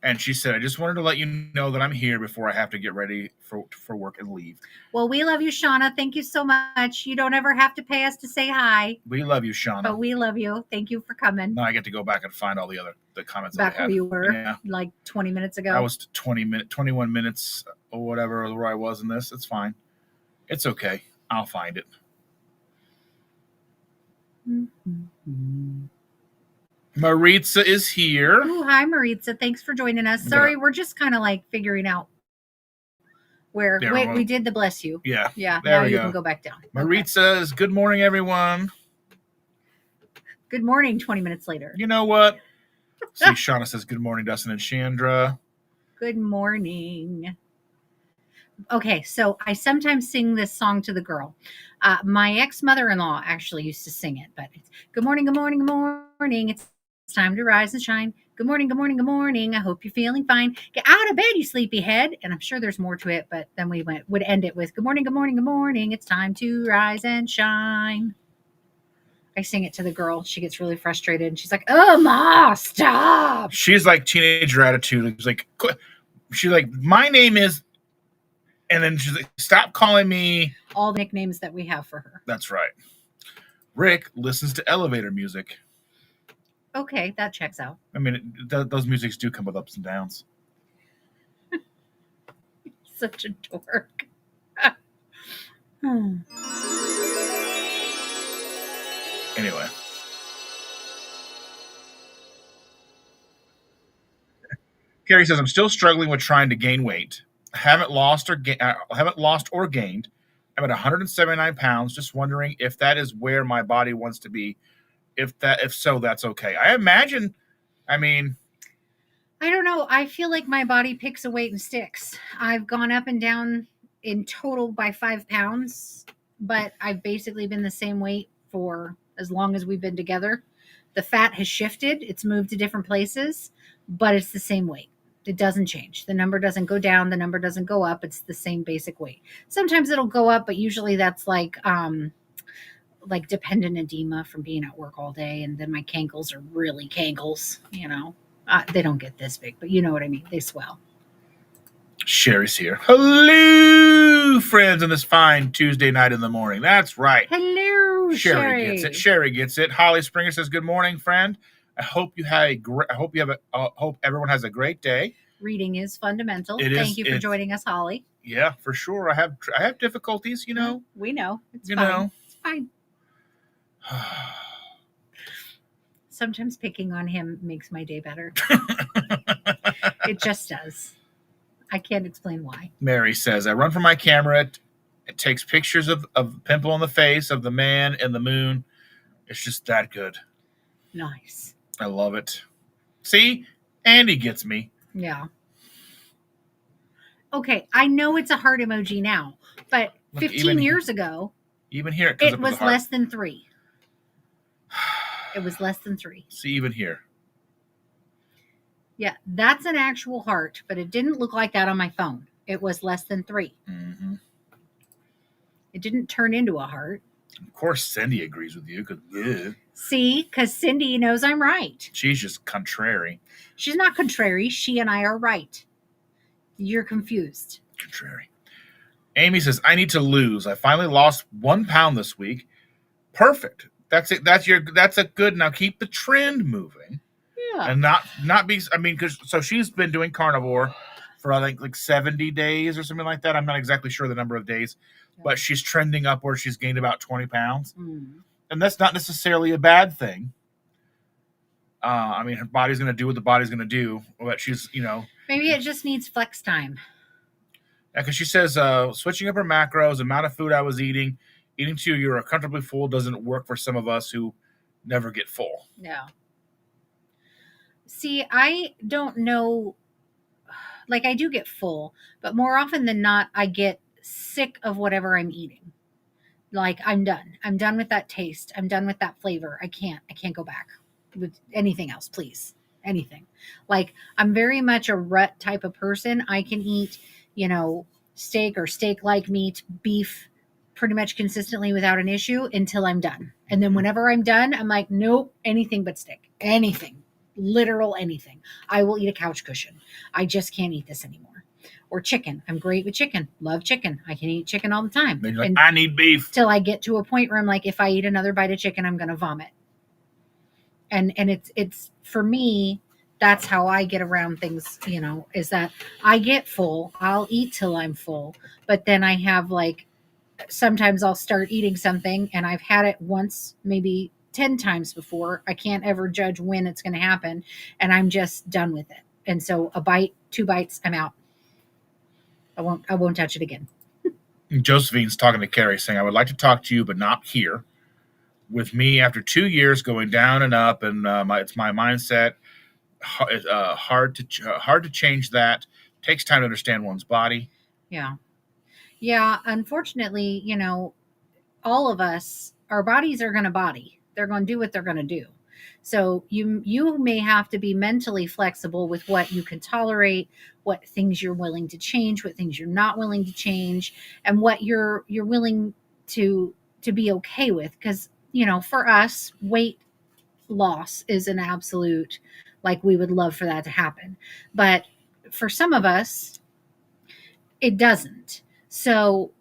And she said, I just wanted to let you know that I'm here before I have to get ready for work and leave. Well, we love you, Shauna. Thank you so much. You don't ever have to pay us to say hi. We love you, Shauna. But we love you. Thank you for coming. Now I get to go back and find all the comments back that we had. Where you were, yeah. Like 20 minutes ago. I was 21 minutes or whatever where I was in this. It's fine. It's okay. I'll find it. Mm-hmm. Maritza is here. Ooh, hi, Maritza. Thanks for joining us. Sorry, we're just kind of like figuring out where. There, wait, we did the bless you. Yeah. Yeah. There now we you go. can go back down. Maritza says, good morning, everyone. Good morning, 20 minutes later. You know what? See, Shauna says, good morning, Dustin and Chandra. Good morning. Okay, so I sometimes sing this song to the girl. My ex-mother-in-law actually used to sing it, but it's good morning, good morning, good morning. It's time to rise and shine. Good morning, good morning, good morning. I hope you're feeling fine. Get out of bed, you sleepyhead. And I'm sure there's more to it, but then we would end it with good morning, good morning, good morning. It's time to rise and shine. I sing it to the girl. She gets really frustrated and she's like, oh, Ma, stop. She's like teenager attitude. She's like, my name is, and then she's like, stop calling me. All the nicknames that we have for her. That's right. Rick listens to elevator music. Okay, that checks out. I mean, those musics do come with ups and downs. Such a dork. Anyway. Carrie says, I'm still struggling with trying to gain weight. I haven't lost or gained. I'm at 179 pounds. Just wondering if that is where my body wants to be. If so, that's okay. I imagine. I mean, I don't know. I feel like my body picks a weight and sticks. I've gone up and down in total by 5 pounds, but I've basically been the same weight for as long as we've been together. The fat has shifted. It's moved to different places, but it's the same weight. It doesn't change. The number doesn't go down. The number doesn't go up. It's the same basic weight. Sometimes it'll go up, but usually that's like dependent edema from being at work all day. And then my cankles are really cankles, they don't get this big, but you know what I mean? They swell. Sherry's here. Hello, friends, on this fine Tuesday night in the morning. That's right. Hello, Sherry gets it. Sherry gets it. Holly Springer says, good morning, friend. I hope everyone has a great day. Reading is fundamental. Thank you for joining us, Holly. Yeah, for sure. I have difficulties, We know. It's fine. It's fine. Sometimes picking on him makes my day better. It just does. I can't explain why. Mary says, I run for my camera. It takes pictures of pimple on the face of the man and the moon. It's just that good. Nice. I love it. See? Andy gets me. Yeah. Okay, I know it's a heart emoji now, but 15 years ago, even here it was less than 3. It was less than 3. See, even here. Yeah, that's an actual heart, but it didn't look like that on my phone. It was less than 3. Mm-hmm. It didn't turn into a heart. Of course, Cindy agrees with you. See, because Cindy knows I'm right. She's just contrary. She's not contrary. She and I are right. You're confused. Contrary. Amy says, I need to lose. I finally lost 1 pound this week. Perfect. That's it. That's a good. Now keep the trend moving. Yeah. And not be. I mean, so she's been doing carnivore for I think like 70 days or something like that. I'm not exactly sure the number of days, but she's trending upward. She's gained about 20 pounds, and that's not necessarily a bad thing. I mean, her body's going to do what the body's going to do. But she's, Maybe it just needs flex time. because she says switching up her macros, amount of food I was eating to you're comfortably full doesn't work for some of us who never get full. No. See, I don't know. Like, I do get full, but more often than not, I get sick of whatever I'm eating. Like, I'm done. I'm done with that taste. I'm done with that flavor. I can't go back with anything else, please. Anything. Like, I'm very much a rut type of person. I can eat, steak or steak like meat, beef pretty much consistently without an issue until I'm done. And then whenever I'm done, I'm like, nope, anything but steak. Anything. Literal anything. I will eat a couch cushion. I just can't eat this anymore. Or chicken. I'm great with chicken. Love chicken. I can eat chicken all the time. Then you're like, I need beef. Till I get to a point where I'm like, if I eat another bite of chicken, I'm going to vomit. And it's for me, that's how I get around things, is that I get full. I'll eat till I'm full. But then I have sometimes I'll start eating something and I've had it once, maybe 10 times before. I can't ever judge when it's going to happen. And I'm just done with it. And so a bite, 2 bites, I'm out. I won't touch it again. Josephine's talking to Carrie saying, I would like to talk to you, but not here. With me, after 2 years going down and up, and it's my mindset, hard to change that. Takes time to understand one's body. Yeah. Unfortunately, all of us, our bodies are going to body. They're going to do what they're going to do. So you may have to be mentally flexible with what you can tolerate, what things you're willing to change, what things you're not willing to change, and what you're willing to be okay with. Because, for us, weight loss is an absolute, we would love for that to happen. But for some of us, it doesn't. So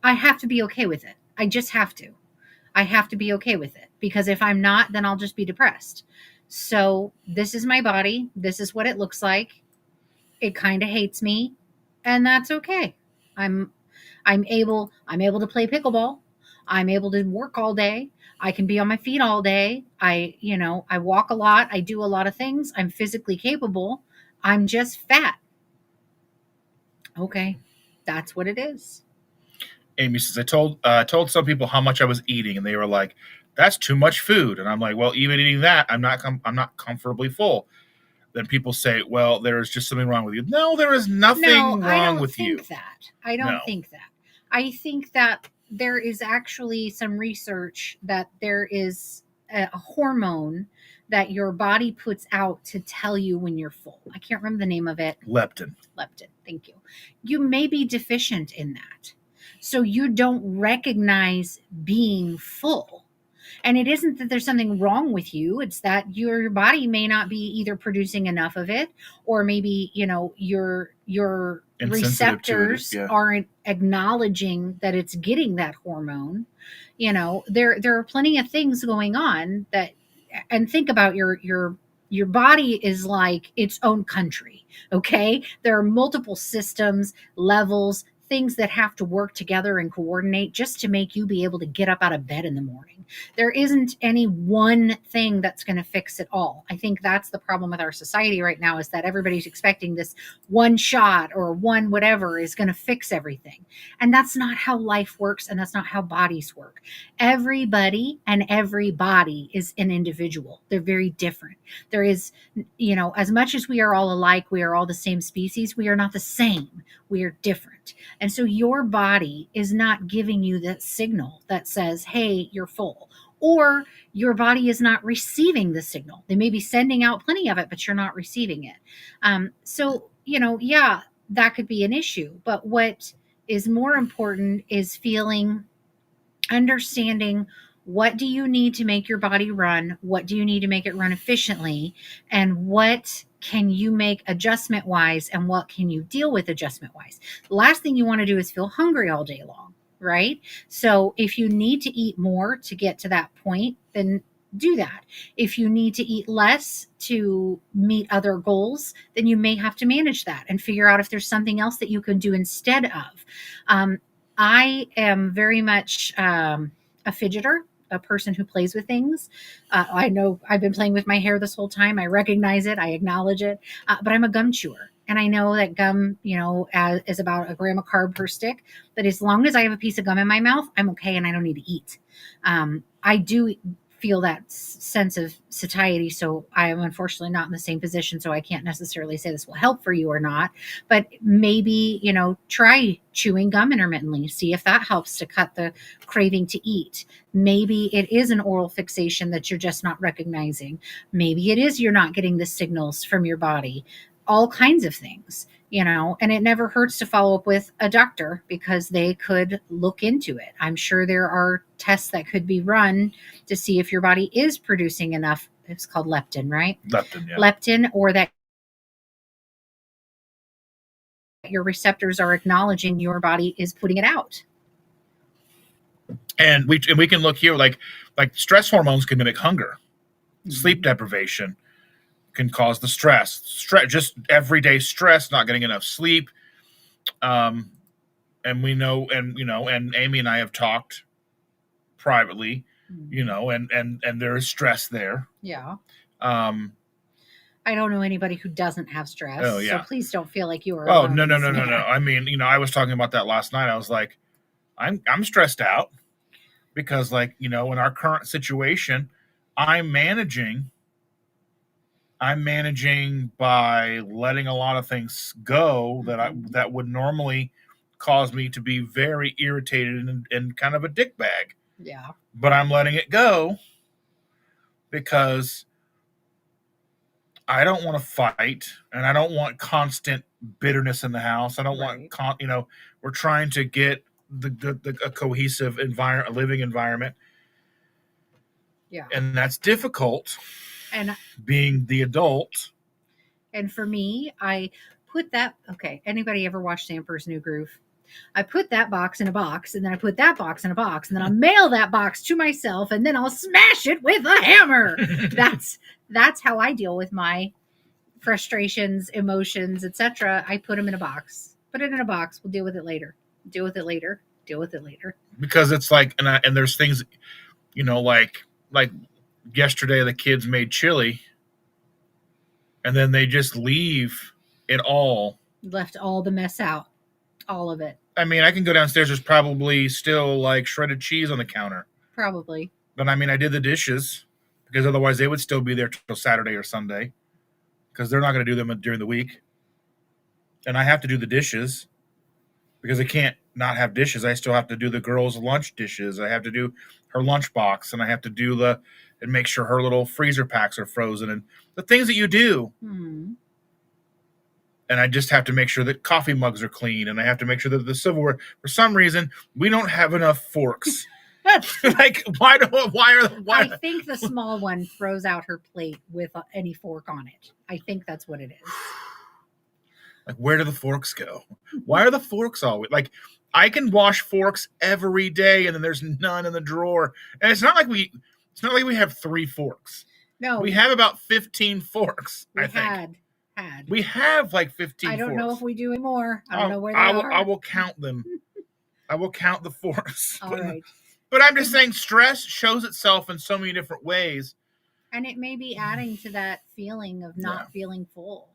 I have to be okay with it. I just have to. I have to be okay with it, because if I'm not, then I'll just be depressed. So this is my body. This is what it looks like. It kind of hates me, and that's okay. I'm able to play pickleball. I'm able to work all day. I can be on my feet all day. I walk a lot. I do a lot of things. I'm physically capable. I'm just fat. Okay. That's what it is. Amy says, I told some people how much I was eating, and they were like, "That's too much food." And I'm like, "Well, even eating that, I'm not comfortably full." Then people say, "Well, there is just something wrong with you." No, there is nothing wrong with you. I don't think that. I think that there is actually some research that there is a hormone that your body puts out to tell you when you're full. I can't remember the name of it. Leptin. Thank you. You may be deficient in that. So you don't recognize being full. And it isn't that there's something wrong with you. It's that your body may not be either producing enough of it, or maybe, your receptors aren't acknowledging that it's getting that hormone. There are plenty of things going on and think about your body is like its own country. Okay. There are multiple systems, levels, things that have to work together and coordinate just to make you be able to get up out of bed in the morning. There isn't any one thing that's going to fix it all. I think that's the problem with our society right now, is that everybody's expecting this one shot or one whatever is going to fix everything. And that's not how life works, and that's not how bodies work. Everybody and every body is an individual. They're very different. There is, as much as we are all alike, we are all the same species, we are not the same. We are different. And so your body is not giving you that signal that says, hey, you're full. Or your body is not receiving the signal. They may be sending out plenty of it, but you're not receiving it. So, that could be an issue. But what is more important is understanding, what do you need to make your body run? What do you need to make it run efficiently? And what can you make adjustment wise, and what can you deal with adjustment wise? The last thing you want to do is feel hungry all day long, right? So if you need to eat more to get to that point, then do that. If you need to eat less to meet other goals, then you may have to manage that and figure out if there's something else that you can do instead of. I am very much a fidgeter. a person who plays with things. I know I've been playing with my hair this whole time. I recognize it. I acknowledge it. But I'm a gum chewer. And I know that gum, is about a gram of carb per stick. But as long as I have a piece of gum in my mouth, I'm okay and I don't need to eat. I do feel that sense of satiety. So I am unfortunately not in the same position. So I can't necessarily say this will help for you or not. But maybe, try chewing gum intermittently. See if that helps to cut the craving to eat. Maybe it is an oral fixation that you're just not recognizing. Maybe it is you're not getting the signals from your body. All kinds of things. And it never hurts to follow up with a doctor because they could look into it. I'm sure there are tests that could be run to see if your body is producing enough. It's called leptin, right? Leptin, yeah. Leptin, or that your receptors are acknowledging your body is putting it out. And we can look here, like stress hormones can mimic hunger. Mm-hmm. Sleep deprivation can cause the stress, just everyday stress, not getting enough sleep. And we know, and Amy and I have talked privately, and there is stress there. Yeah. I don't know anybody who doesn't have stress. Oh, yeah. So please don't feel like you are. Oh, no. I mean, I was talking about that last night. I was like, I'm stressed out because, in our current situation, I'm managing by letting a lot of things go that would normally cause me to be very irritated and kind of a dick bag. Yeah. But I'm letting it go because I don't want to fight and I don't want constant bitterness in the house. I don't want, we're trying to get a cohesive environment, a living environment. Yeah. And that's difficult. And being the adult. And for me, I put that, anybody ever watched Samper's New Groove? I put that box in a box, and then I put that box in a box, and then I'll mail that box to myself, and then I'll smash it with a hammer. That's how I deal with my frustrations, emotions, etc. I put them in a box. Put it in a box. We'll deal with it later. Deal with it later. Deal with it later. Because it's like, and there's things, like yesterday the kids made chili, and then they just leave it all. Left all the mess out. All of it. I mean, I can go downstairs. There's probably still shredded cheese on the counter. Probably. But I mean, I did the dishes because otherwise they would still be there till Saturday or Sunday because they're not going to do them during the week. And I have to do the dishes because I can't not have dishes. I still have to do the girls' lunch dishes. I have to do her lunch box, and I have to do and make sure her little freezer packs are frozen and the things that you do. Mm-hmm. And I just have to make sure that coffee mugs are clean, and I have to make sure that the silverware. For some reason, we don't have enough forks. Why? I think the small one throws out her plate with any fork on it. I think that's what it is. Where do the forks go? Why are the forks always I can wash forks every day, and then there's none in the drawer. And it's not like we have 3 forks. No, we have about 15 forks. We have 15. I don't forks. know if we do anymore. I don't know where they are. I will count them. I will count the forks. All right. But I'm just saying, stress shows itself in so many different ways, and it may be adding to that feeling of not feeling full.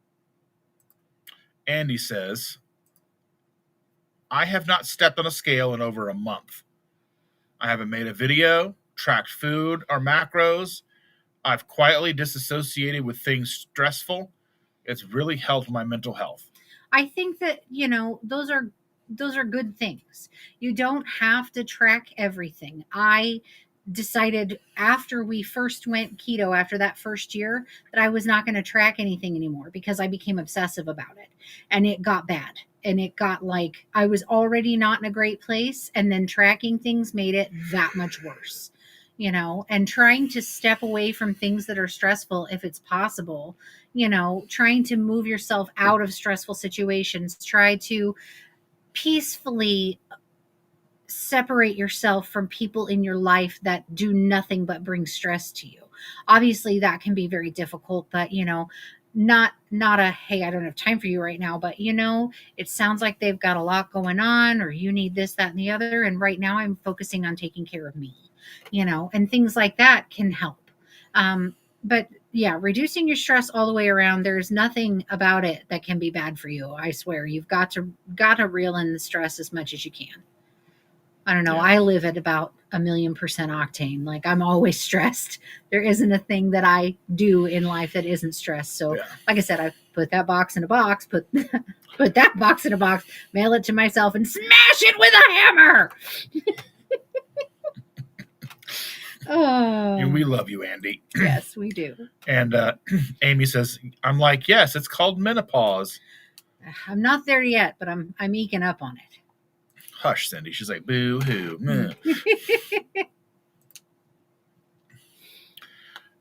Andy says, I have not stepped on a scale in over a month. I haven't made a video, tracked food or macros. I've quietly disassociated with things stressful. It's really helped my mental health. I think that, those are good things. You don't have to track everything. I decided after we first went keto, after that first year, that I was not going to track anything anymore because I became obsessive about it. And it got bad. And it got I was already not in a great place. And then tracking things made it that much worse, and trying to step away from things that are stressful if it's possible, trying to move yourself out of stressful situations, try to peacefully separate yourself from people in your life that do nothing but bring stress to you. Obviously that can be very difficult, but not a, hey, I don't have time for you right now, but it sounds like they've got a lot going on, or you need this, that, and the other, and right now I'm focusing on taking care of me, and things like that can help. But yeah, reducing your stress all the way around, there's nothing about it that can be bad for you. I swear, you've got to reel in the stress as much as you can. I don't know. Yeah. I live at about 1,000,000% octane. Like, I'm always stressed. There isn't a thing that I do in life that isn't stressed. So, like I said, I put that box in a box, put that box in a box, mail it to myself, and smash it with a hammer. And we love you, Andy. Yes, we do. And Amy says, I'm like, yes, it's called menopause. I'm not there yet, but I'm eking up on it. Hush, Cindy. She's like, boo hoo.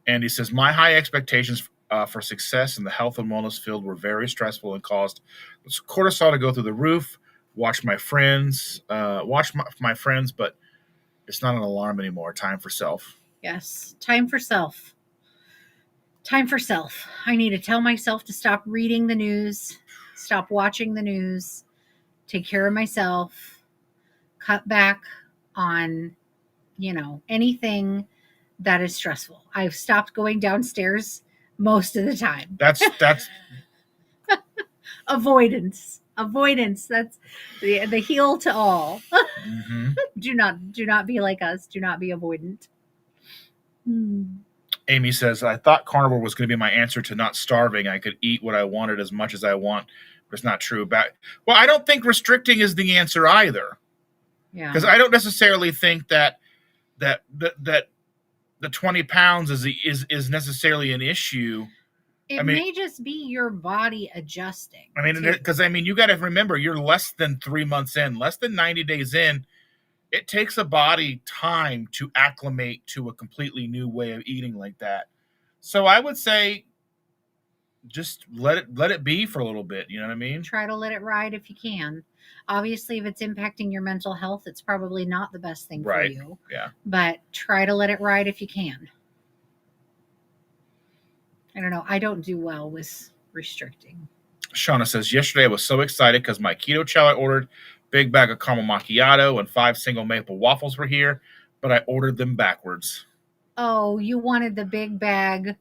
Andy says, my high expectations for success in the health and wellness field were very stressful and caused cortisol to go through the roof. Watch my friends, but it's not an alarm anymore. Time for self. Yes, time for self. Time for self. I need to tell myself to stop reading the news, stop watching the news, take care of myself, cut back on, anything that is stressful. I've stopped going downstairs most of the time. That's avoidance. That's the heel to all. Mm-hmm. Do not be like us. Do not be avoidant. Amy says, I thought carnivore was going to be my answer to not starving. I could eat what I wanted as much as I want, but it's not true. Well, I don't think restricting is the answer either. Yeah. Because I don't necessarily think that the 20 pounds is necessarily an issue. It may just be your body adjusting. I mean, because you got to remember, you're less than 3 months in, less than 90 days in. It takes a body time to acclimate to a completely new way of eating like that. So I would say, just let it be for a little bit. You know what I mean? Try to let it ride if you can. Obviously, if it's impacting your mental health, it's probably not the best thing for you. Yeah. But try to let it ride if you can. I don't know. I don't do well with restricting. Shauna says, yesterday I was so excited because my keto chow I ordered, big bag of caramel macchiato and 5 single maple waffles were here, but I ordered them backwards. Oh, you wanted the big bag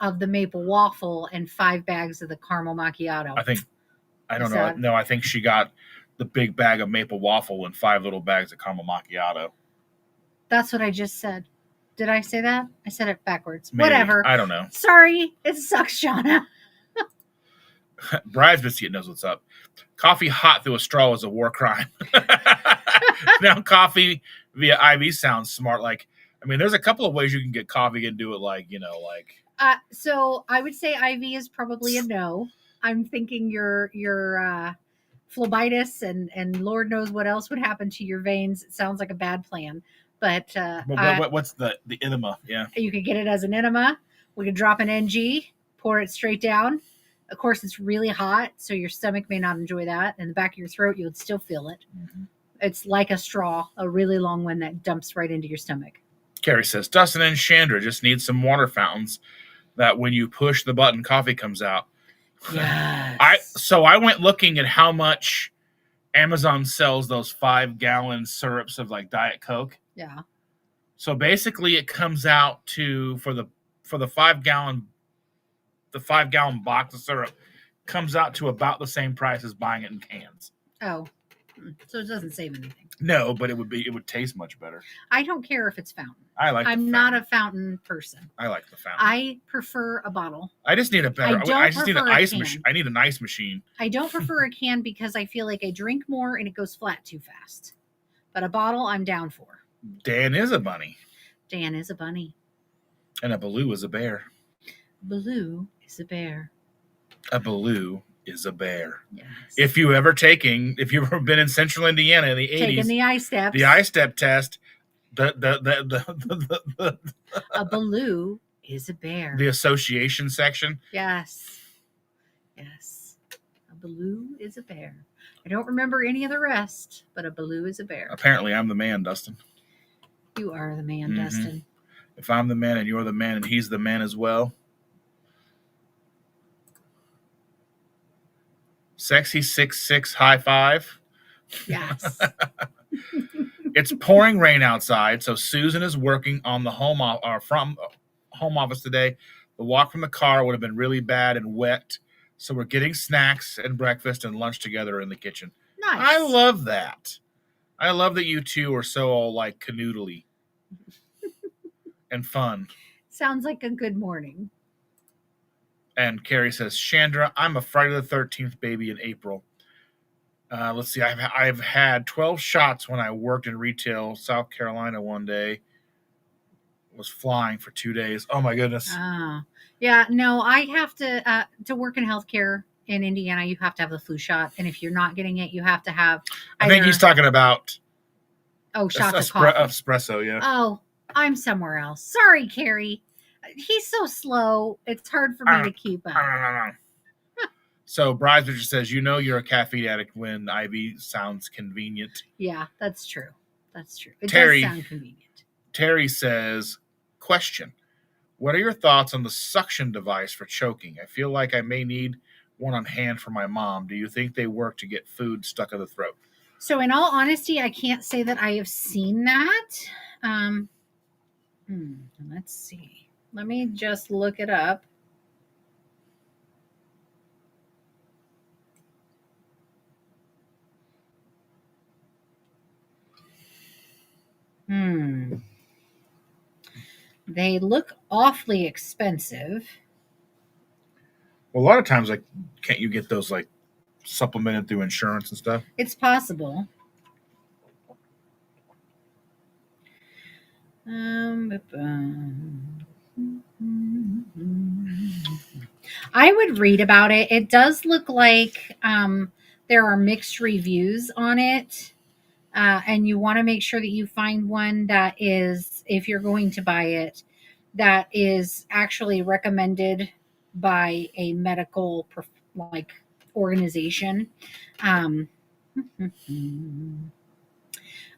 of the maple waffle and 5 bags of the caramel macchiato. I don't know. No, I think she got the big bag of maple waffle and 5 little bags of caramel macchiato. That's what I just said. Did I say that? I said it backwards. Maybe. Whatever. I don't know. Sorry. It sucks, Shauna. Bride's Biscuit knows what's up. Coffee hot through a straw is a war crime. Now coffee via IV sounds smart. There's a couple of ways you can get coffee and do it So I would say IV is probably a no. I'm thinking your phlebitis and Lord knows what else would happen to your veins. It sounds like a bad plan. But what's the enema? Yeah, you could get it as an enema. We could drop an NG, pour it straight down. Of course, it's really hot, so your stomach may not enjoy that. In the back of your throat, you would still feel it. Mm-hmm. It's like a straw, a really long one that dumps right into your stomach. Carrie says, Dustin and Chandra just need some water fountains that when you push the button, coffee comes out. Yes. I went looking at how much Amazon sells those 5-gallon syrups of Diet Coke. Yeah. So basically it comes out to for the 5-gallon box of syrup comes out to about the same price as buying it in cans. Oh. So it doesn't save anything. No, but it would taste much better. I don't care if it's fountain. I'm not a fountain person. I like the fountain. I prefer a bottle. I just need a better. I just need an ice machine. I need an ice machine. I don't prefer a can because I feel like I drink more and it goes flat too fast. But a bottle, I'm down for. Dan is a bunny. Dan is a bunny. And a Baloo is a bear. Baloo is a bear. A Baloo is a bear. Yes. If you've ever been in Central Indiana in the 80s, taking the iSteps, the iStep test, a Baloo is a bear. The association section. Yes. A Baloo is a bear. I don't remember any of the rest, but a Baloo is a bear. Apparently, I'm the man, Dustin. You are the man, Dustin. If I'm the man and you're the man and he's the man as well. Sexy 6'6" high five. Yes. It's pouring rain outside, so Susan is working on the from home office today. The walk from the car would have been really bad and wet, so we're getting snacks and breakfast and lunch together in the kitchen. Nice. I love that. I love that you two are so all like canoodly and fun. Sounds like a good morning. And Carrie says, Chandra, I'm a Friday the 13th baby in April. Let's see. I've had 12 shots when I worked in retail, South Carolina one day. Was flying for 2 days. Oh my goodness. Yeah. No, I have to work in healthcare in Indiana. You have to have the flu shot, and if you're not getting it, you have to have. I think he's talking about. Shots of coffee. Espresso. Yeah. Oh, I'm somewhere else. Sorry, Carrie. He's so slow. It's hard for me to keep up. So Bridesmaid says, you're a caffeine addict when IV sounds convenient. Yeah, that's true. That's true. It does sound convenient. Terry says, question. What are your thoughts on the suction device for choking? I feel like I may need one on hand for my mom. Do you think they work to get food stuck in the throat? So in all honesty, I can't say that I have seen that. Let's see. Let me just look it up. They look awfully expensive. Well, a lot of times, can't you get those supplemented through insurance and stuff? It's possible. I would read about it. It does look like there are mixed reviews on it. And you want to make sure that you find one that is, if you're going to buy it, that is actually recommended by a medical organization.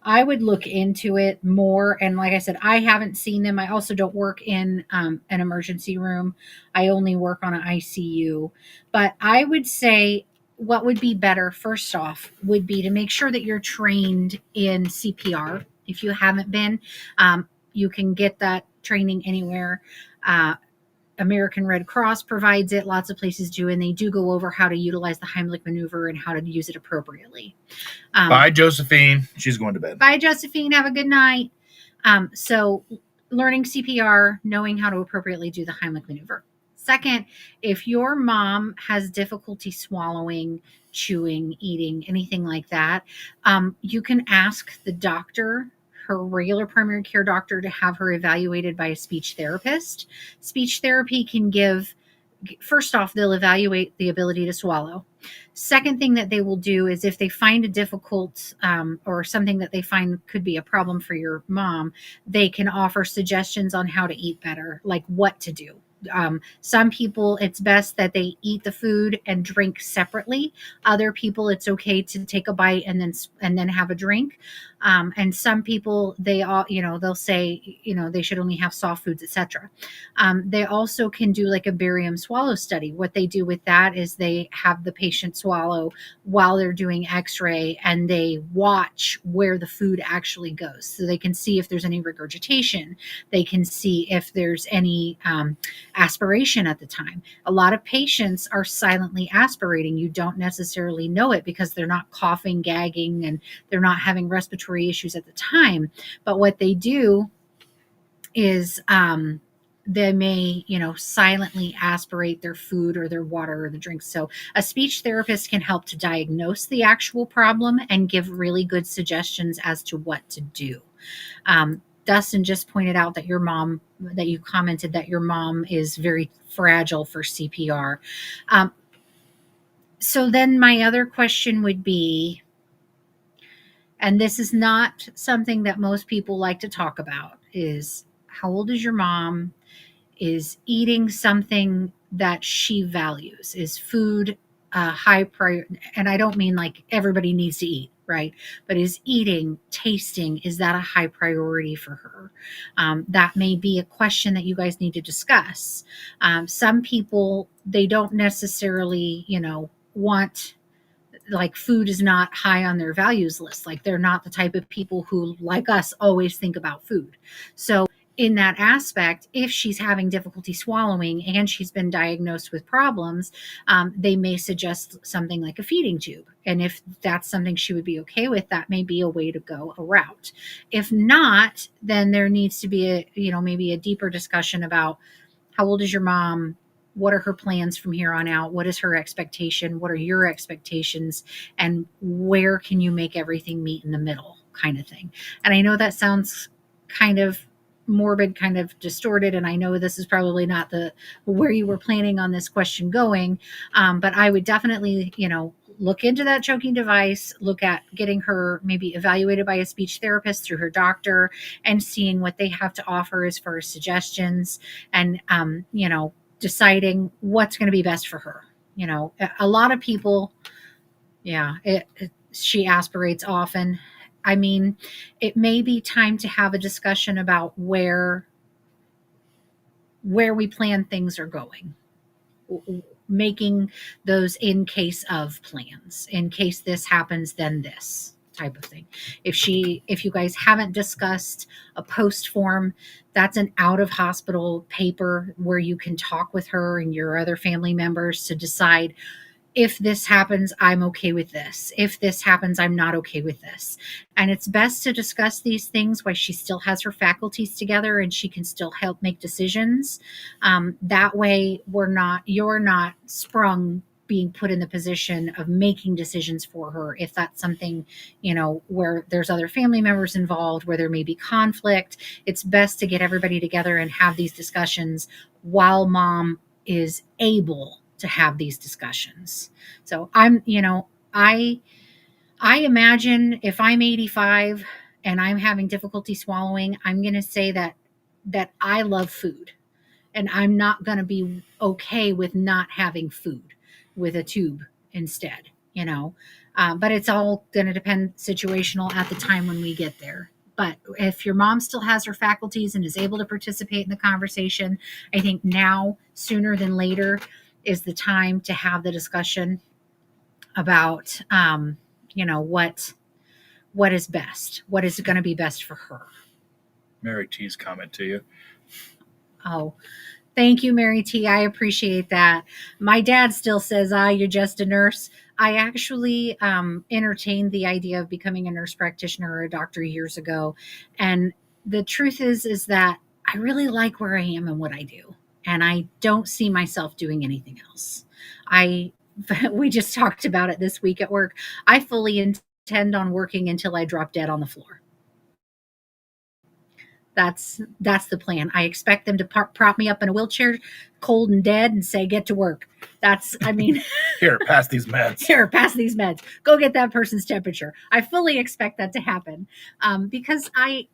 I would look into it more. And like I said, I haven't seen them. I also don't work in an emergency room. I only work on an ICU. But I would say what would be better, first off, would be to make sure that you're trained in CPR. If you haven't been, you can get that training anywhere. American Red Cross provides it. Lots of places do, and they do go over how to utilize the Heimlich maneuver and how to use it appropriately. Bye, Josephine. She's going to bed. Bye, Josephine. Have a good night. So learning CPR, knowing how to appropriately do the Heimlich maneuver. Second, if your mom has difficulty swallowing, chewing, eating, anything like that, you can ask the doctor, her regular primary care doctor, to have her evaluated by a speech therapist. Speech therapy can give, first off, they'll evaluate the ability to swallow. Second thing that they will do is if they find a difficult or something that they find could be a problem for your mom, they can offer suggestions on how to eat better, like what to do. Some people, it's best that they eat the food and drink separately. Other people, it's okay to take a bite and then have a drink. And some people, they'll say, they should only have soft foods, etc. They also can do like a barium swallow study. What they do with that is they have the patient swallow while they're doing x-ray, and they watch where the food actually goes. So they can see if there's any regurgitation. They can see if there's any aspiration at the time. A lot of patients are silently aspirating. You don't necessarily know it because they're not coughing, gagging, and they're not having respiratory issues at the time. But what they do is they may, silently aspirate their food or their water or the drinks. So a speech therapist can help to diagnose the actual problem and give really good suggestions as to what to do. Dustin just pointed out that you commented that your mom is very fragile for CPR. So then my other question would be, and this is not something that most people like to talk about, is how old is your mom? Is eating something that she values? Is food a high priority? And I don't mean like everybody needs to eat, right? But is eating, tasting, is that a high priority for her? That may be a question that you guys need to discuss. Some people, they don't necessarily, want like food is not high on their values list. Like they're not the type of people who, like us, always think about food. So in that aspect, if she's having difficulty swallowing and she's been diagnosed with problems, they may suggest something like a feeding tube. And if that's something she would be okay with, that may be a way to go, a route. If not, then there needs to be maybe a deeper discussion about how old is your mom? What are her plans from here on out? What is her expectation? What are your expectations? And where can you make everything meet in the middle, kind of thing? And I know that sounds kind of morbid, kind of distorted, and I know this is probably not the where you were planning on this question going, but I would definitely, look into that choking device, look at getting her maybe evaluated by a speech therapist through her doctor, and seeing what they have to offer as far as suggestions, and deciding what's going to be best for her. A lot of people, she aspirates often. I mean, it may be time to have a discussion about where we plan things are going, making those in case of plans, in case this happens, then this type of thing. If you guys haven't discussed a post form, that's an out of hospital paper where you can talk with her and your other family members to decide, if this happens, I'm okay with this. If this happens, I'm not okay with this. And it's best to discuss these things while she still has her faculties together and she can still help make decisions. That way you're not sprung being put in the position of making decisions for her. If that's something, where there's other family members involved, where there may be conflict, it's best to get everybody together and have these discussions while mom is able to have these discussions. So I imagine if I'm 85 and I'm having difficulty swallowing, I'm going to say that I love food, and I'm not going to be okay with not having food with a tube instead, but it's all going to depend situational at the time when we get there. But if your mom still has her faculties and is able to participate in the conversation, I think now, sooner than later, is the time to have the discussion about, what is best, what is going to be best for her. Mary T's comment to you. Oh, thank you, Mary T. I appreciate that. My dad still says, you're just a nurse. I actually entertained the idea of becoming a nurse practitioner or a doctor years ago. And the truth is that I really like where I am and what I do. And I don't see myself doing anything else. We just talked about it this week at work. I fully intend on working until I drop dead on the floor. That's the plan. I expect them to prop me up in a wheelchair, cold and dead, and say, get to work. Here, pass these meds. Here, pass these meds. Go get that person's temperature. I fully expect that to happen because I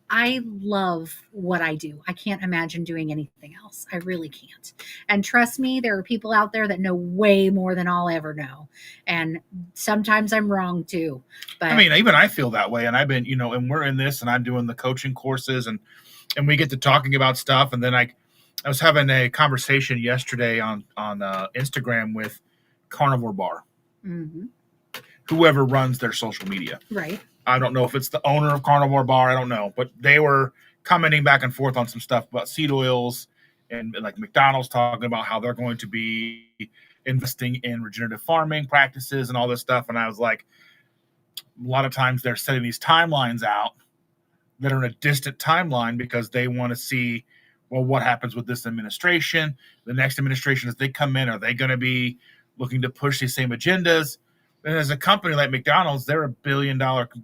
love what I do. I can't imagine doing anything else. I really can't. And trust me, there are people out there that know way more than I'll ever know. And sometimes I'm wrong too. But even I feel that way. And I've been, and we're in this, and I'm doing the coaching courses, and we get to talking about stuff. And then I was having a conversation yesterday on Instagram with Carnivore Bar, mm-hmm. whoever runs their social media. Right. I don't know if it's the owner of Carnivore Bar. I don't know. But they were commenting back and forth on some stuff about seed oils and like McDonald's talking about how they're going to be investing in regenerative farming practices and all this stuff. And I was like, a lot of times they're setting these timelines out that are in a distant timeline because they want to see, well, what happens with this administration? The next administration, as they come in, are they going to be looking to push these same agendas? And as a company like McDonald's, they're a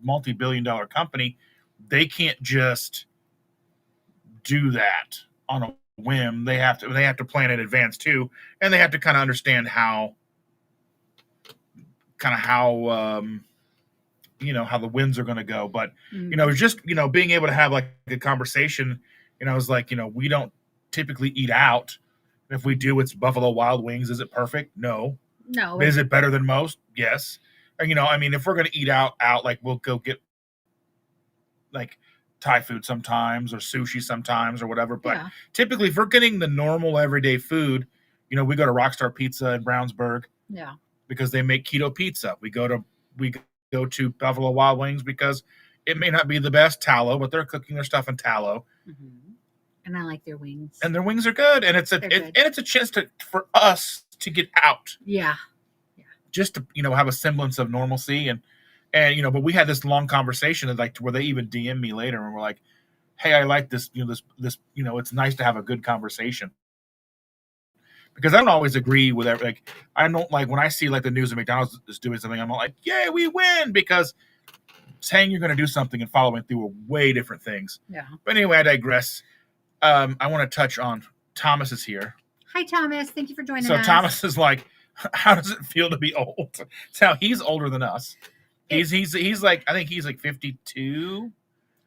multi-billion-dollar company. They can't just do that on a whim. They have to plan in advance too, and they have to kind of understand how how the winds are going to go. But, just, being able to have like a conversation, I was like, we don't typically eat out. If we do, it's Buffalo Wild Wings. Is it perfect? No. Is it better than most? Yes. And, if we're going to eat out, like we'll go get like Thai food sometimes or sushi sometimes or whatever. But typically if we're getting the normal everyday food, we go to Rockstar Pizza in Brownsburg. Yeah. Because they make keto pizza. We go to we go to Buffalo Wild Wings because it may not be the best tallow, but they're cooking their stuff in tallow. Mm-hmm. And I like their wings. And their wings are good. And it's a chance for us to get out. Yeah. Just to, have a semblance of normalcy. And but we had this long conversation like where they even DM me later and we're like, hey, I like this, this, it's nice to have a good conversation. Because I don't always agree with everything. Like, I don't like when I see like the news of McDonald's is doing something, I'm not like, yay, we win, because saying you're going to do something and following through are way different things. Yeah. But anyway, I digress. I want to touch on Thomas is here. Hi, Thomas. Thank you for joining us. So Thomas is like, how does it feel to be old? So he's older than us. He's like, I think he's like 52.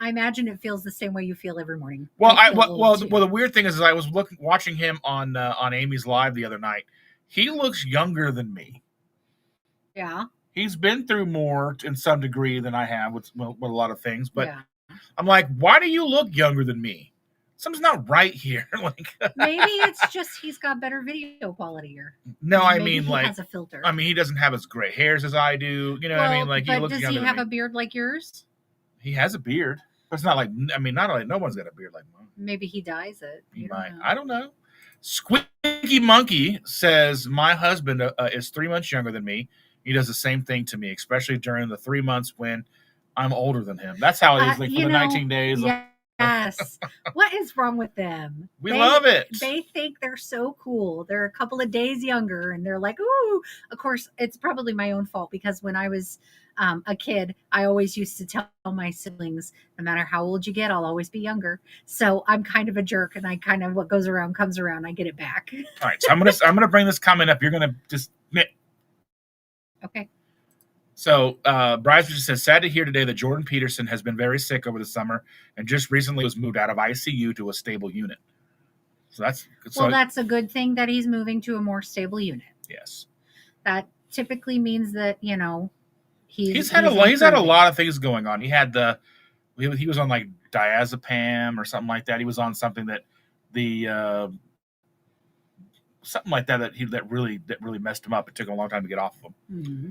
I imagine it feels the same way you feel every morning. Well, the weird thing is I was watching him on Amy's Live the other night. He looks younger than me. Yeah. He's been through more in some degree than I have with a lot of things, but yeah. I'm like, why do you look younger than me? Something's not right here. Like, maybe it's just he's got better video quality. Or no, I maybe mean, he like, has a filter. I mean, he doesn't have as gray hairs as I do. You know what I mean? Like, but he looks does younger he have than a beard like yours? He has a beard. But it's not like, I mean, not like no one's got a beard like mine. Maybe he dyes it. He might. I don't know. Squeaky Monkey says my husband is 3 months younger than me. He does the same thing to me, especially during the 3 months when I'm older than him. That's how it is. Like for the 19 days. Yes. What is wrong with them? We love it. They think they're so cool. They're a couple of days younger, and they're like, ooh. Of course, it's probably my own fault because when I was a kid, I always used to tell my siblings, no matter how old you get, I'll always be younger. So I'm kind of a jerk, and I kind of what goes around comes around. I get it back. All right, so I'm gonna bring this comment up. You're gonna just okay. So Bryce just says, sad to hear today that Jordan Peterson has been very sick over the summer and just recently was moved out of ICU to a stable unit. So that's a good thing that he's moving to a more stable unit. Yes. That typically means that, he's had a lot of things going on. He had he was on like diazepam or something like that. He was on something that that really messed him up. It took him a long time to get off of him. Mm-hmm.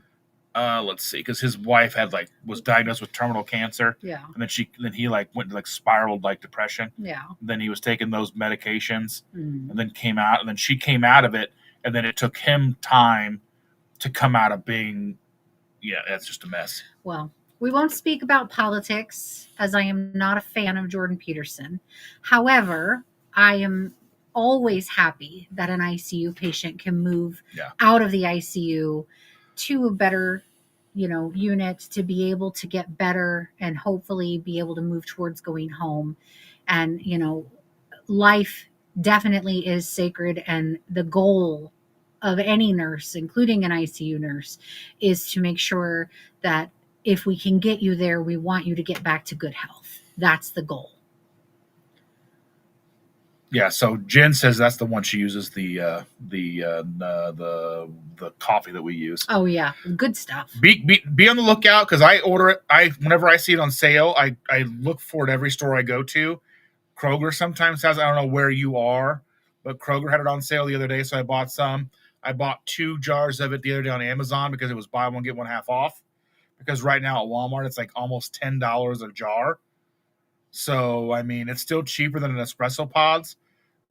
Let's see, because his wife was diagnosed with terminal cancer. Yeah. And then he like went to spiraled like depression. Yeah. And then he was taking those medications and then came out, and then she came out of it, and then it took him time to come out of being, that's just a mess. Well, we won't speak about politics as I am not a fan of Jordan Peterson. However, I am always happy that an ICU patient can move out of the ICU to a better, unit to be able to get better and hopefully be able to move towards going home. And, life definitely is sacred. And the goal of any nurse, including an ICU nurse, is to make sure that if we can get you there, we want you to get back to good health. That's the goal. Yeah, so Jen says that's the one she uses, the coffee that we use. Oh yeah, good stuff. Be on the lookout because I order it. Whenever I see it on sale, I look for it every store I go to. Kroger sometimes has. I don't know where you are, but Kroger had it on sale the other day, so I bought some. I bought 2 jars of it the other day on Amazon because it was buy one get one half off. Because right now at Walmart it's like almost $10 a jar. So I mean, it's still cheaper than an espresso pods.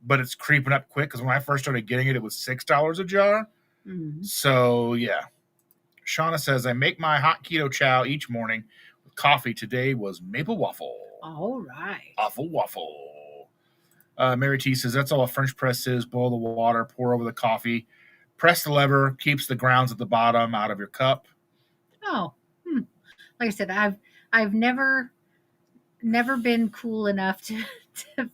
But it's creeping up quick because when I first started getting it, it was $6 a jar. Mm-hmm. So, yeah. Shauna says, I make my hot keto chow each morning with coffee. Today was maple waffle. All right. Waffle. Mary T says, that's all a French press is. Boil the water, pour over the coffee. Press the lever, keeps the grounds at the bottom out of your cup. Oh. Like I said, I've never been cool enough to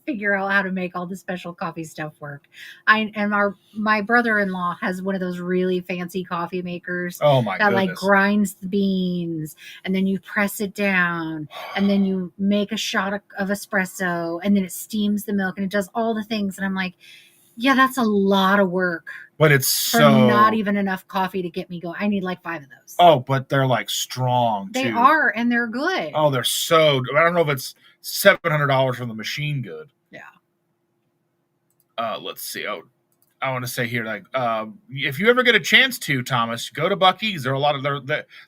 figure out how to make all the special coffee stuff work. My brother-in-law has one of those really fancy coffee makers. Oh my goodness. Like grinds the beans and then you press it down and then you make a shot of espresso and then it steams the milk and it does all the things. And I'm like, yeah, that's a lot of work. But it's for not even enough coffee to get me going. I need like 5 of those. Oh, but they're like strong too. They are, and they're good. Oh, they're so. I don't know if it's $700 from the machine good. Yeah. Let's see. Oh, I want to say here, like, if you ever get a chance to, Thomas, go to Buc-ee's. There are a lot of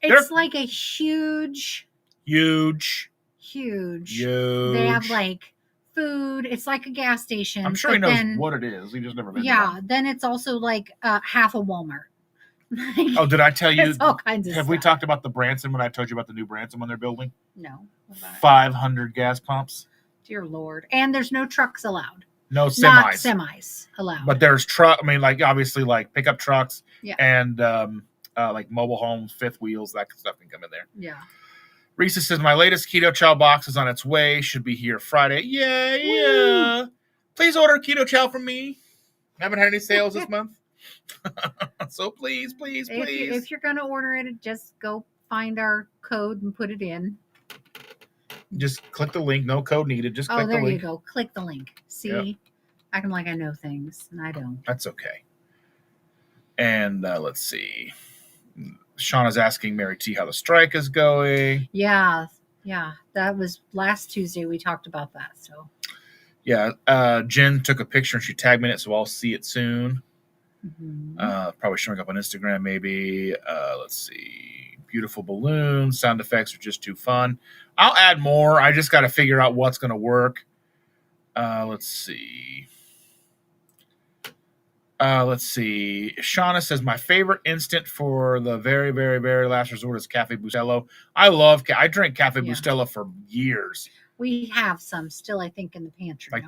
It's like a huge. huge. They have like food. It's like a gas station. I'm sure he knows what it is. He just never been. Yeah. Then it's also like half a Walmart. Oh, did I tell you? It's all kinds of Have stuff. we talked about the Branson when I told you about the new Branson one they're building? No. 500 gas pumps. Dear Lord. And there's no trucks allowed. No semis. Not semis allowed. But there's truck. I mean, like obviously, like pickup trucks. Yeah. And like mobile homes, fifth wheels, that stuff can come in there. Yeah. Reese says my latest Keto Chow box is on its way. Should be here Friday. Yeah. Please order Keto Chow from me. I haven't had any sales this month. So please. If you're gonna order it, just go find our code and put it in. Just click the link. No code needed. Just click the link. There you go. Click the link. See, Yep. acting like I know things, and I don't. That's okay. And let's see. Shauna's asking Mary T how the strike is going. Yeah. That was last Tuesday. We talked about that. So. Yeah. Jen took a picture and she tagged me in it, so I'll see it soon. Mm-hmm. Probably showing up on Instagram, maybe. Let's see. Beautiful balloons. Sound effects are just too fun. I'll add more. I just got to figure out what's going to work. Let's see. Shauna says my favorite instant for the very, very, very last resort is Cafe Bustelo. I drank Cafe Bustelo for years. We have some still, I think, in the pantry. Like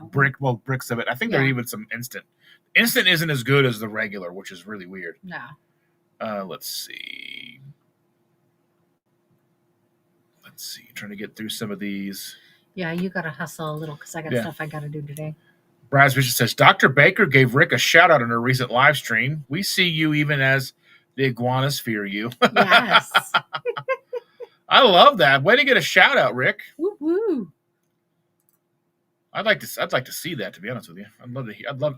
bricks of it. I think there are even some instant. Instant isn't as good as the regular, which is really weird. No. Let's see. Trying to get through some of these. Yeah, you got to hustle a little because I got stuff I got to do today. Brad's Vision says, Dr. Baker gave Rick a shout out in her recent live stream. We see you even as the iguanas fear you. Yes. I love that. Way to get a shout out, Rick. Woo woo. I'd like to see that, to be honest with you.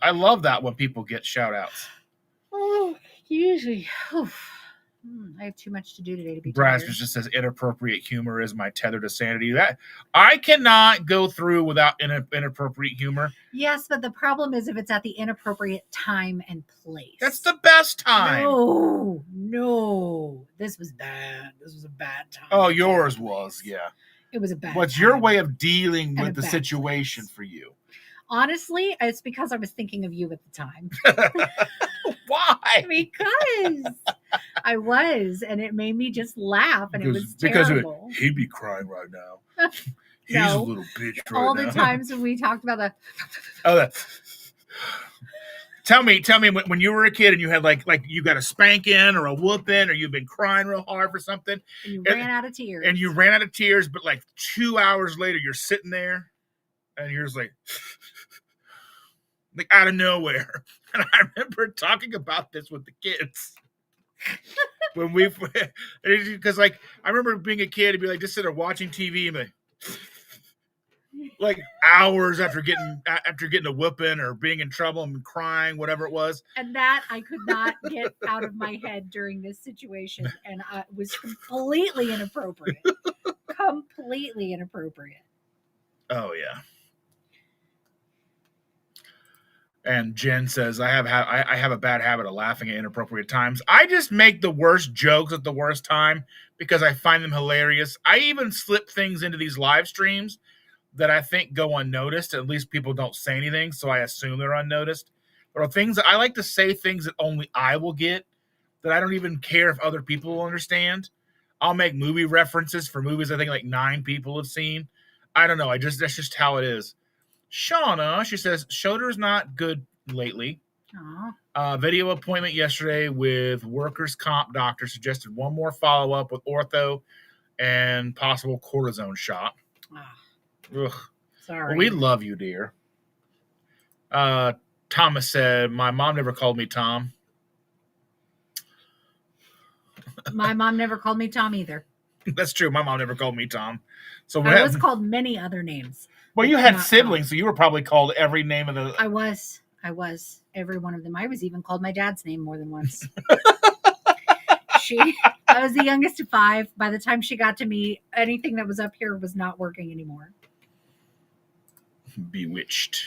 I love that when people get shout outs. Oh, usually. I have too much to do today to be Brad's tired. just says inappropriate humor is my tether to sanity. That I cannot go through without inappropriate humor. Yes, but the problem is if it's at the inappropriate time and place. That's the best time. No. This was bad. This was a bad time. Oh, yours was, yeah. It was a bad What's time. your way of dealing with the situation for you? Honestly, it's because I was thinking of you at the time. Why? Because I was, and it made me just laugh, and it was terrible. He'd be crying right now. He's a little bitch right now. All the times when we talked about Tell me when you were a kid and you had like you got a spanking or a whooping or you've been crying real hard for something. And you ran out of tears. And you ran out of tears, but like 2 hours later you're sitting there and you're just like out of nowhere. And I remember talking about this with the kids. Because like I remember being a kid and be like just sitting there watching TV and like hours after getting a whooping or being in trouble and crying, whatever it was. And that I could not get out of my head during this situation, and it was completely inappropriate. Completely inappropriate. Oh yeah. And Jen says, I have a bad habit of laughing at inappropriate times. I just make the worst jokes at the worst time because I find them hilarious. I even slip things into these live streams that I think go unnoticed. At least people don't say anything, so I assume they're unnoticed. But things that I like to say things that only I will get, that I don't even care if other people will understand. I'll make movie references for movies I think like 9 people have seen. I don't know. That's just how it is. Shauna, she says, shoulder's not good lately. Video appointment yesterday with workers' comp doctor suggested one more follow-up with ortho and possible cortisone shot. Ugh. Sorry. Well, we love you, dear. Thomas said, my mom never called me Tom. My mom never called me Tom either. That's true. My mom never called me Tom. So I was called many other names. Well, you had siblings, so you were probably called every name of the... I was. Every one of them. I was even called my dad's name more than once. I was the youngest of 5. By the time she got to me, anything that was up here was not working anymore. Bewitched.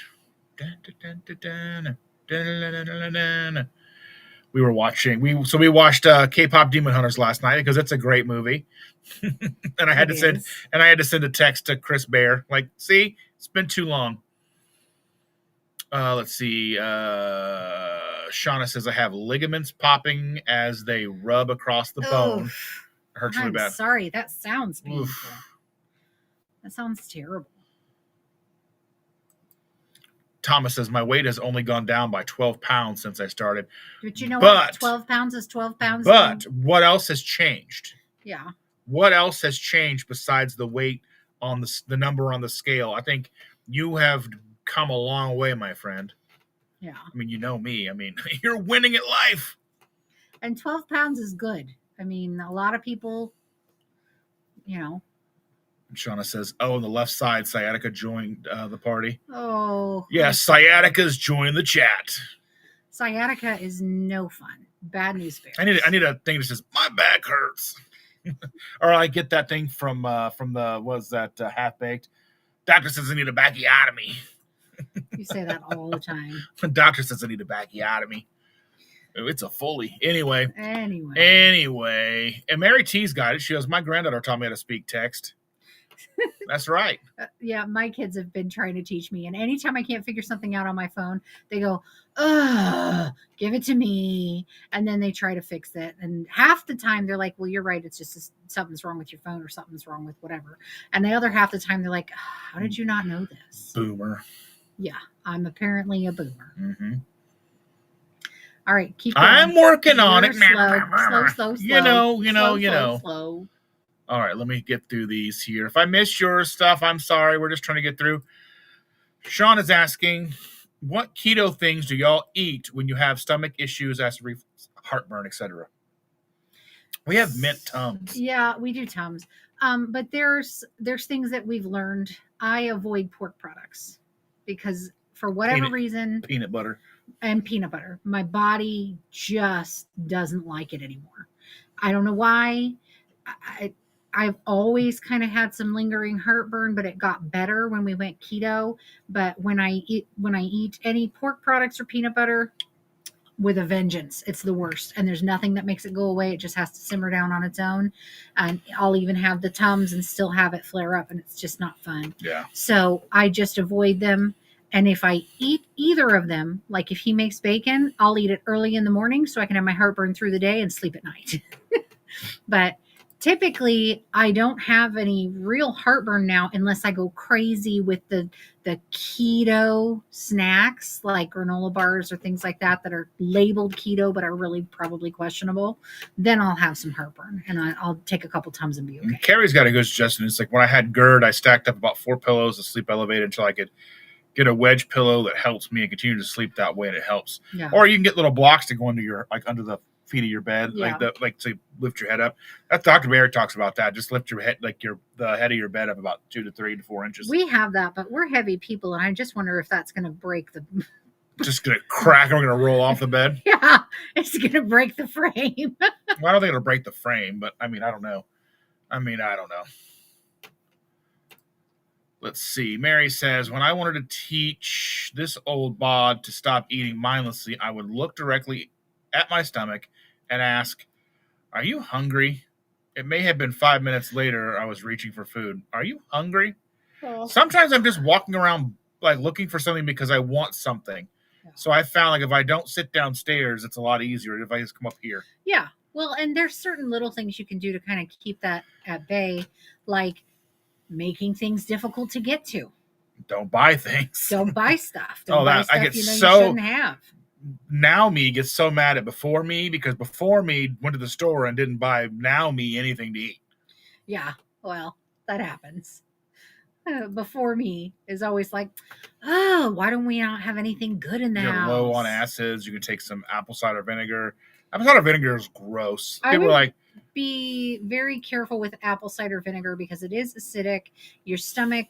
Dun, dun, dun, dun, dun. We were watching. We watched K-pop Demon Hunters last night because it's a great movie. And I had to send a text to Chris Bear. Like, see, it's been too long. Let's see. Shauna says I have ligaments popping as they rub across the bone. It hurts really bad. Sorry, that sounds painful. That sounds terrible. Thomas says my weight has only gone down by 12 pounds since I started. But you know what? 12 pounds is 12 pounds. But what else has changed? Yeah. What else has changed besides the weight on the number on the scale? I think you have come a long way, my friend. Yeah. I mean, you know me. I mean, you're winning at life. And 12 pounds is good. I mean, a lot of people, you know. Shauna says, oh, on the left side, Sciatica joined the party. Oh. Yeah, Sciatica's joined the chat. Sciatica is no fun. Bad news bears. I need a thing that says, my back hurts. Or I get that thing from the Half-Baked? Doctor says I need a backiotomy. You say that all the time. The doctor says I need a backiotomy. It's a Foley. Anyway. And Mary T's got it. She goes, my granddaughter taught me how to speak text. That's right. Yeah, my kids have been trying to teach me. And anytime I can't figure something out on my phone, they go, ugh, give it to me. And then they try to fix it. And half the time they're like, well, you're right. It's just something's wrong with your phone or something's wrong with whatever. And the other half the time they're like, how did you not know this? Boomer. Yeah, I'm apparently a boomer. Mm-hmm. All right, keep going. I'm working on it. Slow. You know. Slow. All right, let me get through these here. If I miss your stuff, I'm sorry. We're just trying to get through. Sean is asking, what keto things do y'all eat when you have stomach issues, acid heartburn, etc.? We have mint Tums. Yeah, we do Tums. But there's things that we've learned. I avoid pork products because for whatever reason, peanut butter. My body just doesn't like it anymore. I don't know why. I've always kind of had some lingering heartburn, but it got better when we went keto. But when I eat any pork products or peanut butter, with a vengeance, it's the worst. And there's nothing that makes it go away. It just has to simmer down on its own. And I'll even have the Tums and still have it flare up, and it's just not fun. Yeah. So I just avoid them. And if I eat either of them, like if he makes bacon, I'll eat it early in the morning so I can have my heartburn through the day and sleep at night. But typically, I don't have any real heartburn now unless I go crazy with the keto snacks like granola bars or things like that are labeled keto but are really probably questionable. Then I'll have some heartburn and I'll take a couple Tums and be okay. Carrie's got a good suggestion. It's like when I had GERD, I stacked up about 4 pillows to sleep elevated until I could get a wedge pillow that helps me and continue to sleep that way, and it helps. Yeah. Or you can get little blocks to go into your under the feet of your bed, like to lift your head up. That Dr. Barrett talks about that. Just lift your head, the head of your bed up about 2 to 3 to 4 inches. We have that, but we're heavy people, and I just wonder if that's going to break the. Just gonna crack. We're gonna roll off the bed. Yeah, it's gonna break the frame. Well, I don't think it'll break the frame, but I don't know. Let's see. Mary says, when I wanted to teach this old bod to stop eating mindlessly, I would look directly at my stomach and ask, are you hungry? It may have been 5 minutes later I was reaching for food. Are you hungry? Oh. Sometimes I'm just walking around like looking for something because I want something. Yeah. So I found like if I don't sit downstairs, it's a lot easier if I just come up here. Yeah. Well, and there's certain little things you can do to kind of keep that at bay, like making things difficult to get to. Don't buy things. Don't buy stuff. I get you shouldn't have. Now me gets so mad at before me because before me went to the store and didn't buy now me anything to eat. Yeah, well, that happens. Before me is always like, oh, why don't we not have anything good in the house? You're low on acids. You can take some apple cider vinegar. Apple cider vinegar is gross. People are like, be very careful with apple cider vinegar because it is acidic. Your stomach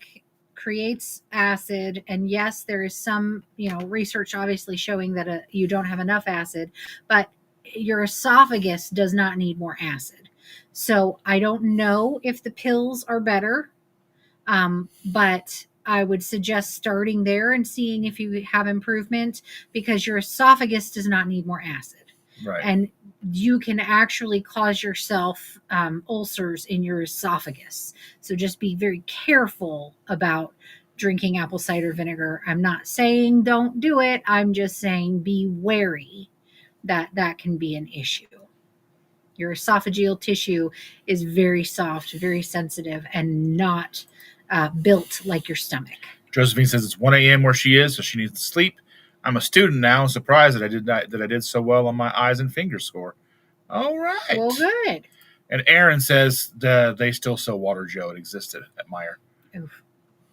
creates acid, and yes, there is some research obviously showing that you don't have enough acid, but your esophagus does not need more acid. So I don't know if the pills are better, but I would suggest starting there and seeing if you have improvement, because your esophagus does not need more acid. Right. And you can actually cause yourself ulcers in your esophagus. So just be very careful about drinking apple cider vinegar. I'm not saying don't do it. I'm just saying be wary that that can be an issue. Your esophageal tissue is very soft, very sensitive, and not built like your stomach. Josephine says it's 1 a.m. where she is, so she needs to sleep. I'm a student now, and surprised that I did so well on my eyes and fingers score. All right. Well, good. And Aaron says they still sell Water Joe. It existed at Meyer. Oof.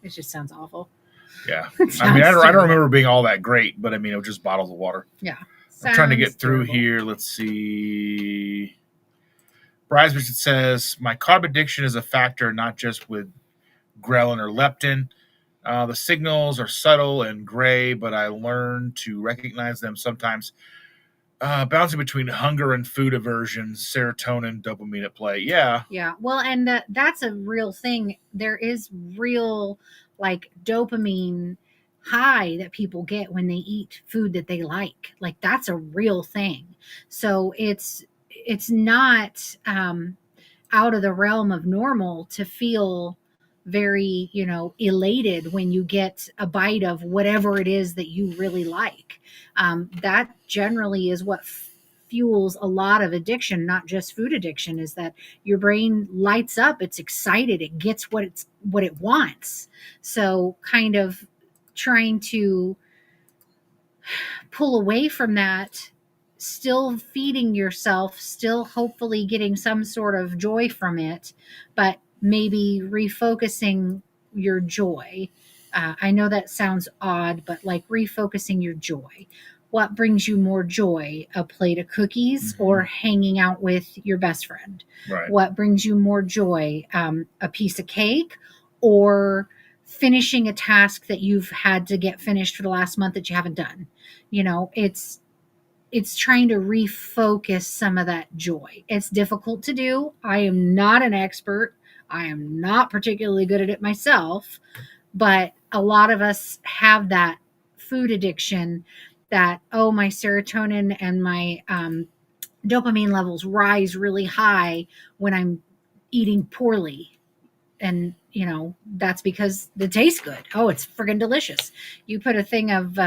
It just sounds awful. Yeah. I mean, I don't remember being all that great, but I mean, it was just bottles of water. Yeah. I'm trying to get through here. Let's see. Bryce says, my carb addiction is a factor not just with ghrelin or leptin. The signals are subtle and gray, but I learned to recognize them sometimes. Bouncing between hunger and food aversion, serotonin, dopamine at play. Yeah. Yeah. Well, and that's a real thing. There is real like dopamine high that people get when they eat food that they like. Like that's a real thing. So it's not out of the realm of normal to feel very, elated when you get a bite of whatever it is that you really like. That generally is what fuels a lot of addiction, not just food addiction, is that your brain lights up, it's excited, it gets what it wants. So kind of trying to pull away from that, still feeding yourself, still hopefully getting some sort of joy from it, but maybe refocusing your joy. I know that sounds odd, but like refocusing your joy. What brings you more joy? A plate of cookies or hanging out with your best friend? Right. What brings you more joy? A piece of cake or finishing a task that you've had to get finished for the last month that you haven't done? It's trying to refocus some of that joy. It's difficult to do. I am not an expert. I am not particularly good at it myself, but a lot of us have that food addiction that, oh, my serotonin and my dopamine levels rise really high when I'm eating poorly. And, that's because it tastes good. Oh, it's friggin' delicious. You put a thing of,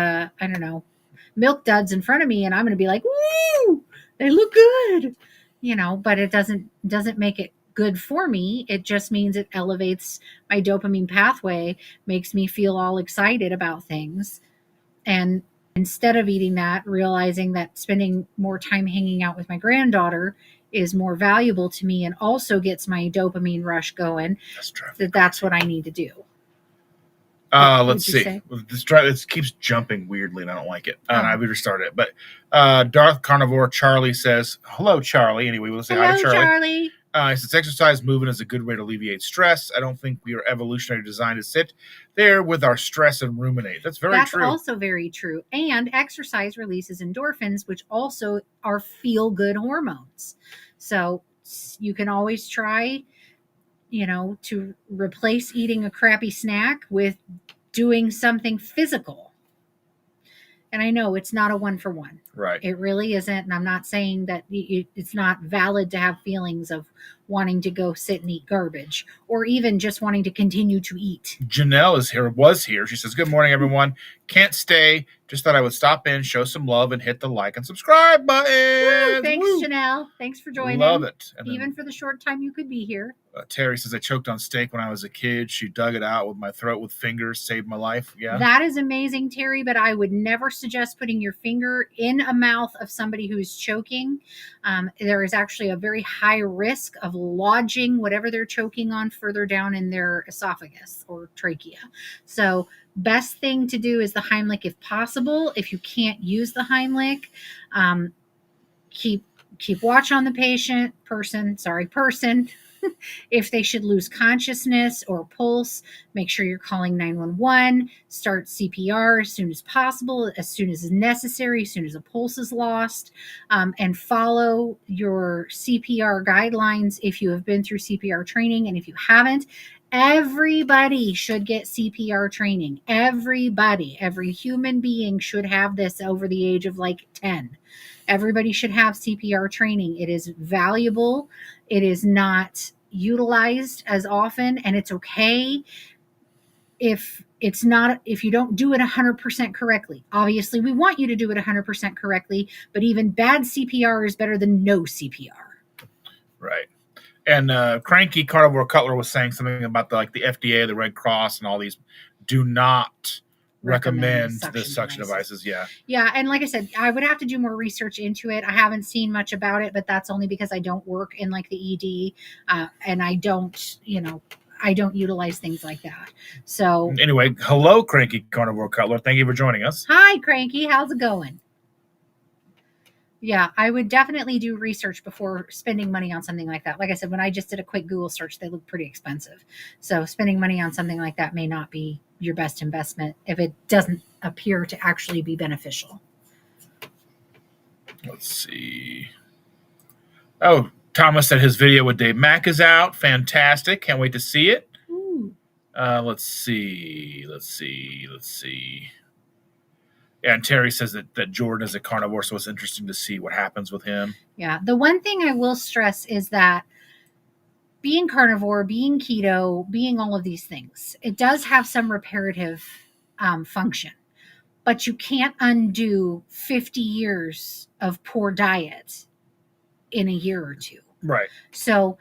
Milk Duds in front of me and I'm going to be like, woo, they look good, but it doesn't make it good for me. It just means it elevates my dopamine pathway, makes me feel all excited about things. And instead of eating that, realizing that spending more time hanging out with my granddaughter is more valuable to me and also gets my dopamine rush going, that's what I need to do. Let's see. This keeps jumping weirdly, and I don't like it. I would restart it. But Darth Carnivore Charlie says, "Hello, Charlie." Anyway, we'll say hi to Charlie. He says, "Exercise, movement is a good way to alleviate stress. I don't think we are evolutionarily designed to sit there with our stress and ruminate." That's true. That's also very true. And exercise releases endorphins, which also are feel-good hormones. So you can always try to replace eating a crappy snack with doing something physical. And I know it's not a 1-for-1. Right. It really isn't. And I'm not saying that it's not valid to have feelings of wanting to go sit and eat garbage or even just wanting to continue to eat. Janelle was here. She says, "Good morning, everyone. Can't stay. Just thought I would stop in, show some love, and hit the like and subscribe button." Woo, thanks, Janelle. Thanks for joining. Love it. And even for the short time you could be here. Terry says, "I choked on steak when I was a kid. She dug it out with my throat with fingers, saved my life." Yeah. That is amazing, Terry, but I would never suggest putting your finger in a mouth of somebody who is choking. There is actually a very high risk of lodging whatever they're choking on further down in their esophagus or trachea. So best thing to do is the Heimlich if possible. If you can't use the Heimlich, keep watch on the person. If they should lose consciousness or pulse, make sure you're calling 911. Start CPR as soon as possible, as soon as is necessary, as soon as a pulse is lost, and follow your CPR guidelines if you have been through CPR training. And if you haven't, Everybody should get CPR training. Everybody, every human being should have this over the age of like 10. Everybody should have CPR training. It is valuable. It is not utilized as often, and it's okay if you don't do it 100% correctly. Obviously, we want you to do it 100% correctly, but even bad CPR is better than no CPR. Right. And Cranky Carnivore Cutler was saying something about the FDA, the Red Cross, and all these do not recommend the suction devices. Yeah, and like I said, I would have to do more research into it. I haven't seen much about it, but that's only because I don't work in like the ED, and I don't utilize things like that. So anyway, hello, Cranky Carnivore Cutler. Thank you for joining us. Hi, Cranky. How's it going? Yeah, I would definitely do research before spending money on something like that. Like I said, when I just did a quick Google search, they look pretty expensive. So spending money on something like that may not be your best investment if it doesn't appear to actually be beneficial. Let's see. Oh, Thomas said his video with Dave Mack is out. Fantastic. Can't wait to see it. Let's see. Yeah, and Terry says that Jordan is a carnivore, so it's interesting to see what happens with him. Yeah. The one thing I will stress is that being carnivore, being keto, being all of these things, it does have some reparative function. But you can't undo 50 years of poor diet in a year or two. Right. So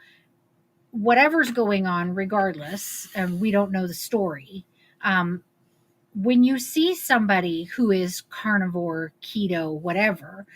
whatever's going on, regardless, and we don't know the story, when you see somebody who is carnivore, keto, whatever,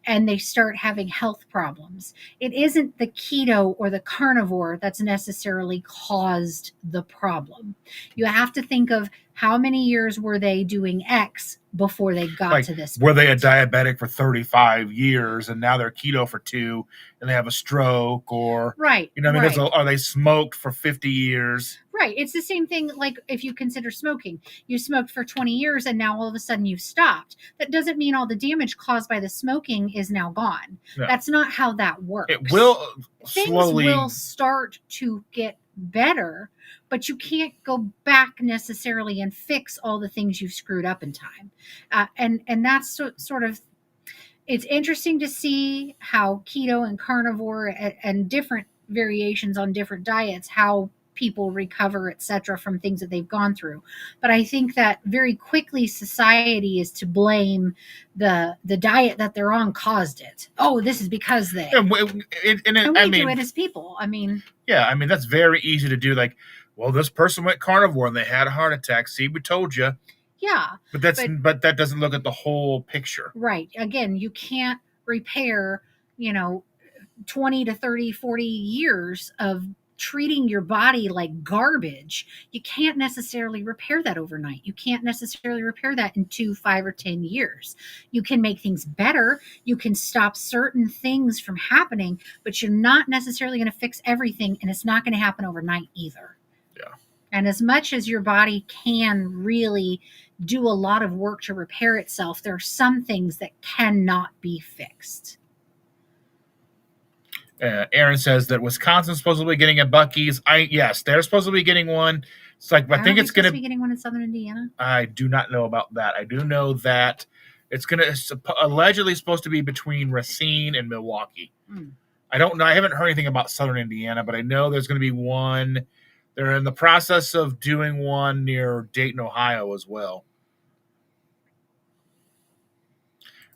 and they start having health problems, it isn't the keto or the carnivore that's necessarily caused the problem. You have to think of how many years were they doing X before they got to this point. Were they a diabetic for 35 years and now they're keto for 2 and they have a stroke, or right? Are they smoked for 50 years? Right. It's the same thing. Like if you consider smoking, you smoked for 20 years and now all of a sudden you've stopped. That doesn't mean all the damage caused by the smoking is now gone. No. That's not how that works. It will slowly. Things will start to get better, but you can't go back necessarily and fix all the things you've screwed up in time. And that's sort of, it's interesting to see how keto and carnivore and different variations on different diets, how people recover, etc., from things that they've gone through. But I think that very quickly society is to blame the diet that they're on caused it. Oh, this is because they. And we do it as people. Yeah, that's very easy to do. Like, well, this person went carnivore and they had a heart attack. See, we told you. Yeah. But that doesn't look at the whole picture. Right. Again, you can't repair, 20 to 30, 40 years of treating your body like garbage. You can't necessarily repair that overnight. You can't necessarily repair that in 2, 5, or 10 years. You can make things better. You can stop certain things from happening, but you're not necessarily going to fix everything, and it's not going to happen overnight either. Yeah. And as much as your body can really do a lot of work to repair itself, there are some things that cannot be fixed. Aaron says that Wisconsin's supposed to be getting a Buc-ee's. Yes, they're supposed to be getting one. It's like, I think it's going to be getting one in Southern Indiana. I do not know about that. I do know that it's allegedly supposed to be between Racine and Milwaukee. I don't know. I haven't heard anything about Southern Indiana, but I know there's going to be one. They're in the process of doing one near Dayton, Ohio as well.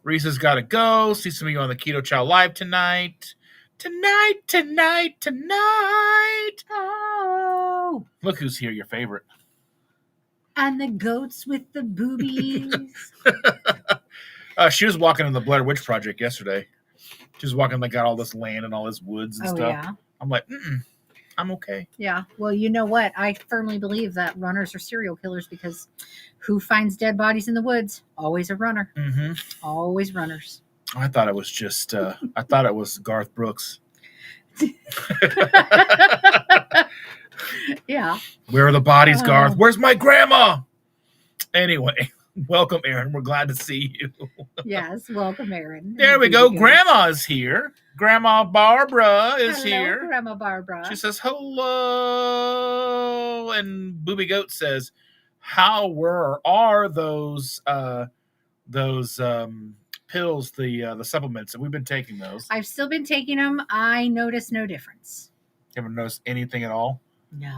Reese has got to go. See some of you on the Keto Chow Live tonight. Tonight. Oh. Look who's here, your favorite. And the goats with the boobies. She was walking in the Blair Witch Project yesterday. She was walking, got all this land and all this woods and stuff. Yeah. I'm like, I'm okay. Yeah. Well, you know what? I firmly believe that runners are serial killers because who finds dead bodies in the woods? Always a runner. Mm-hmm. Always runners. I thought it was just, I thought it was Garth Brooks. Yeah. Where are the bodies, Garth? Where's my grandma? Anyway. Welcome, Aaron. We're glad to see you. Yes, welcome, Aaron. There we go. Grandma's here. Grandma Barbara is here. Grandma Barbara. She says hello, and Booby Goat says, "How are those pills, the supplements? We've been taking those. I've still been taking them. I notice no difference. You haven't noticed anything at all?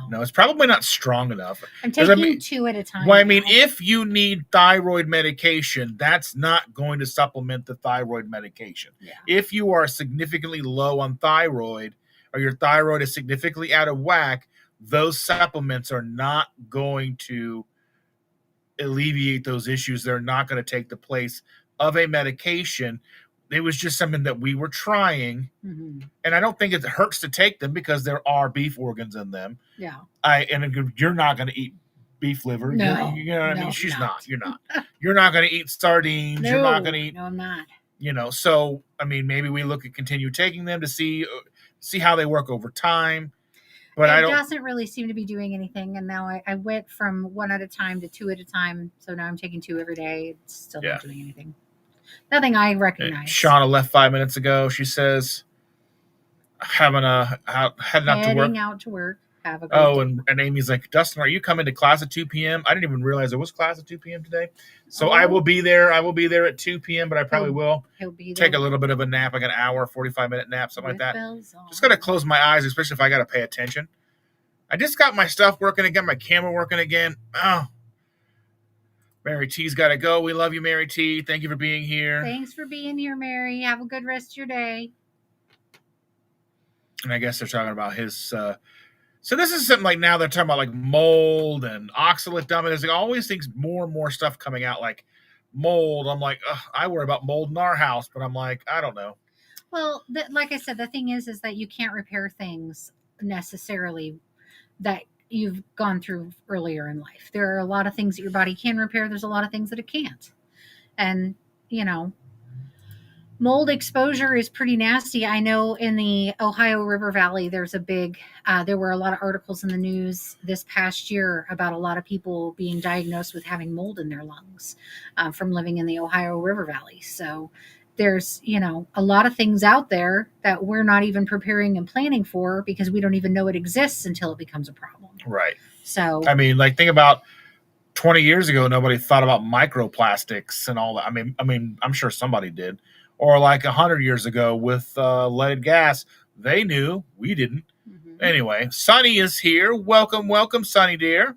No, it's probably not strong enough. I'm taking 2 at a time. Well, I mean, if you need thyroid medication, that's not going to supplement the thyroid medication. Yeah. If you are significantly low on thyroid, or your thyroid is significantly out of whack, those supplements are not going to alleviate those issues. They're not going to take the place of a medication. It was just something that we were trying, and I don't think it hurts to take them because there are beef organs in them. Yeah. And you're not going to eat beef liver. No. You know what I mean? She's not. You're not. You're not going to eat sardines. No, you're not going to eat. No, I'm not. So I mean, maybe we look at continue taking them to see how they work over time. But it doesn't really seem to be doing anything. And now I went from 1 at a time to 2 at a time. So now I'm taking 2 every day. It's still not doing anything. Nothing I recognize. Shauna left 5 minutes ago. She says, heading out to work. Have a good day. And Amy's like, Dustin, are you coming to class at 2 p.m.? I didn't even realize there was class at 2 p.m. today. So I will be there. I will be there at 2 p.m., but I probably will take a little bit of a nap, like an hour, 45-minute nap, something like that. Just got to close my eyes, especially if I got to pay attention. I just got my stuff working again, my camera working again. Oh, Mary T's got to go. We love you, Mary T. Thank you for being here. Thanks for being here, Mary. Have a good rest of your day. And I guess they're talking about his... so this is something like now they're talking about like mold and oxalate dump. There's like always things, more and more stuff coming out like mold. I'm like, I worry about mold in our house, but I'm like, I don't know. Well, like I said, the thing is that you can't repair things necessarily that you've gone through earlier in life. There are a lot of things that your body can repair. There's a lot of things that it can't. And, mold exposure is pretty nasty. I know in the Ohio River Valley, there were a lot of articles in the news this past year about a lot of people being diagnosed with having mold in their lungs from living in the Ohio River Valley. So there's, a lot of things out there that we're not even preparing and planning for because we don't even know it exists until it becomes a problem. Right. So, I mean, like think about 20 years ago, nobody thought about microplastics and all that. I mean, I'm sure somebody did. Or like 100 years ago with leaded gas, they knew, we didn't. Anyway, Sunny is here. Welcome, Sunny dear.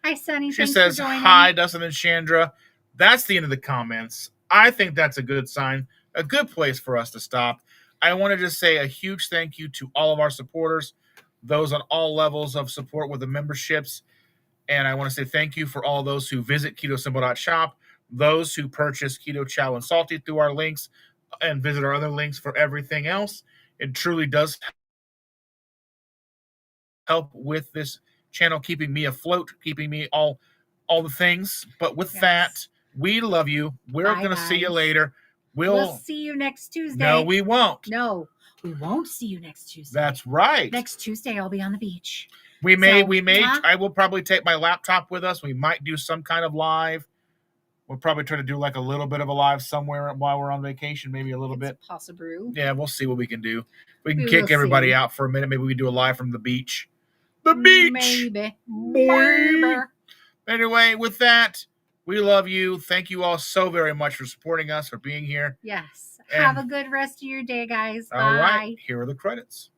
Hi, Sunny. She says, hi, Dustin and Chandra. That's the end of the comments. I think that's a good sign, a good place for us to stop. I want to just say a huge thank you to all of our supporters, those on all levels of support with the memberships. And I want to say thank you for all those who visit KetoSimple.shop, those who purchase Keto Chow and Salty through our links, and visit our other links for everything else. It truly does help with this channel, keeping me afloat, keeping me all the things. But with that, we love you. We're going to see you later. We'll see you next Tuesday. No, we won't. No, we won't see you next Tuesday. That's right. Next Tuesday, I'll be on the beach. I will probably take my laptop with us. We might do some kind of live. We'll probably try to do like a little bit of a live somewhere while we're on vacation, maybe a little bit. Possible. Yeah, we'll see what we can do. We can kick everybody out for a minute. Maybe we do a live from the beach. The beach. Maybe. Anyway, with that, we love you. Thank you all so very much for supporting us, for being here. Yes. Have a good rest of your day, guys. Bye. All right. Here are the credits.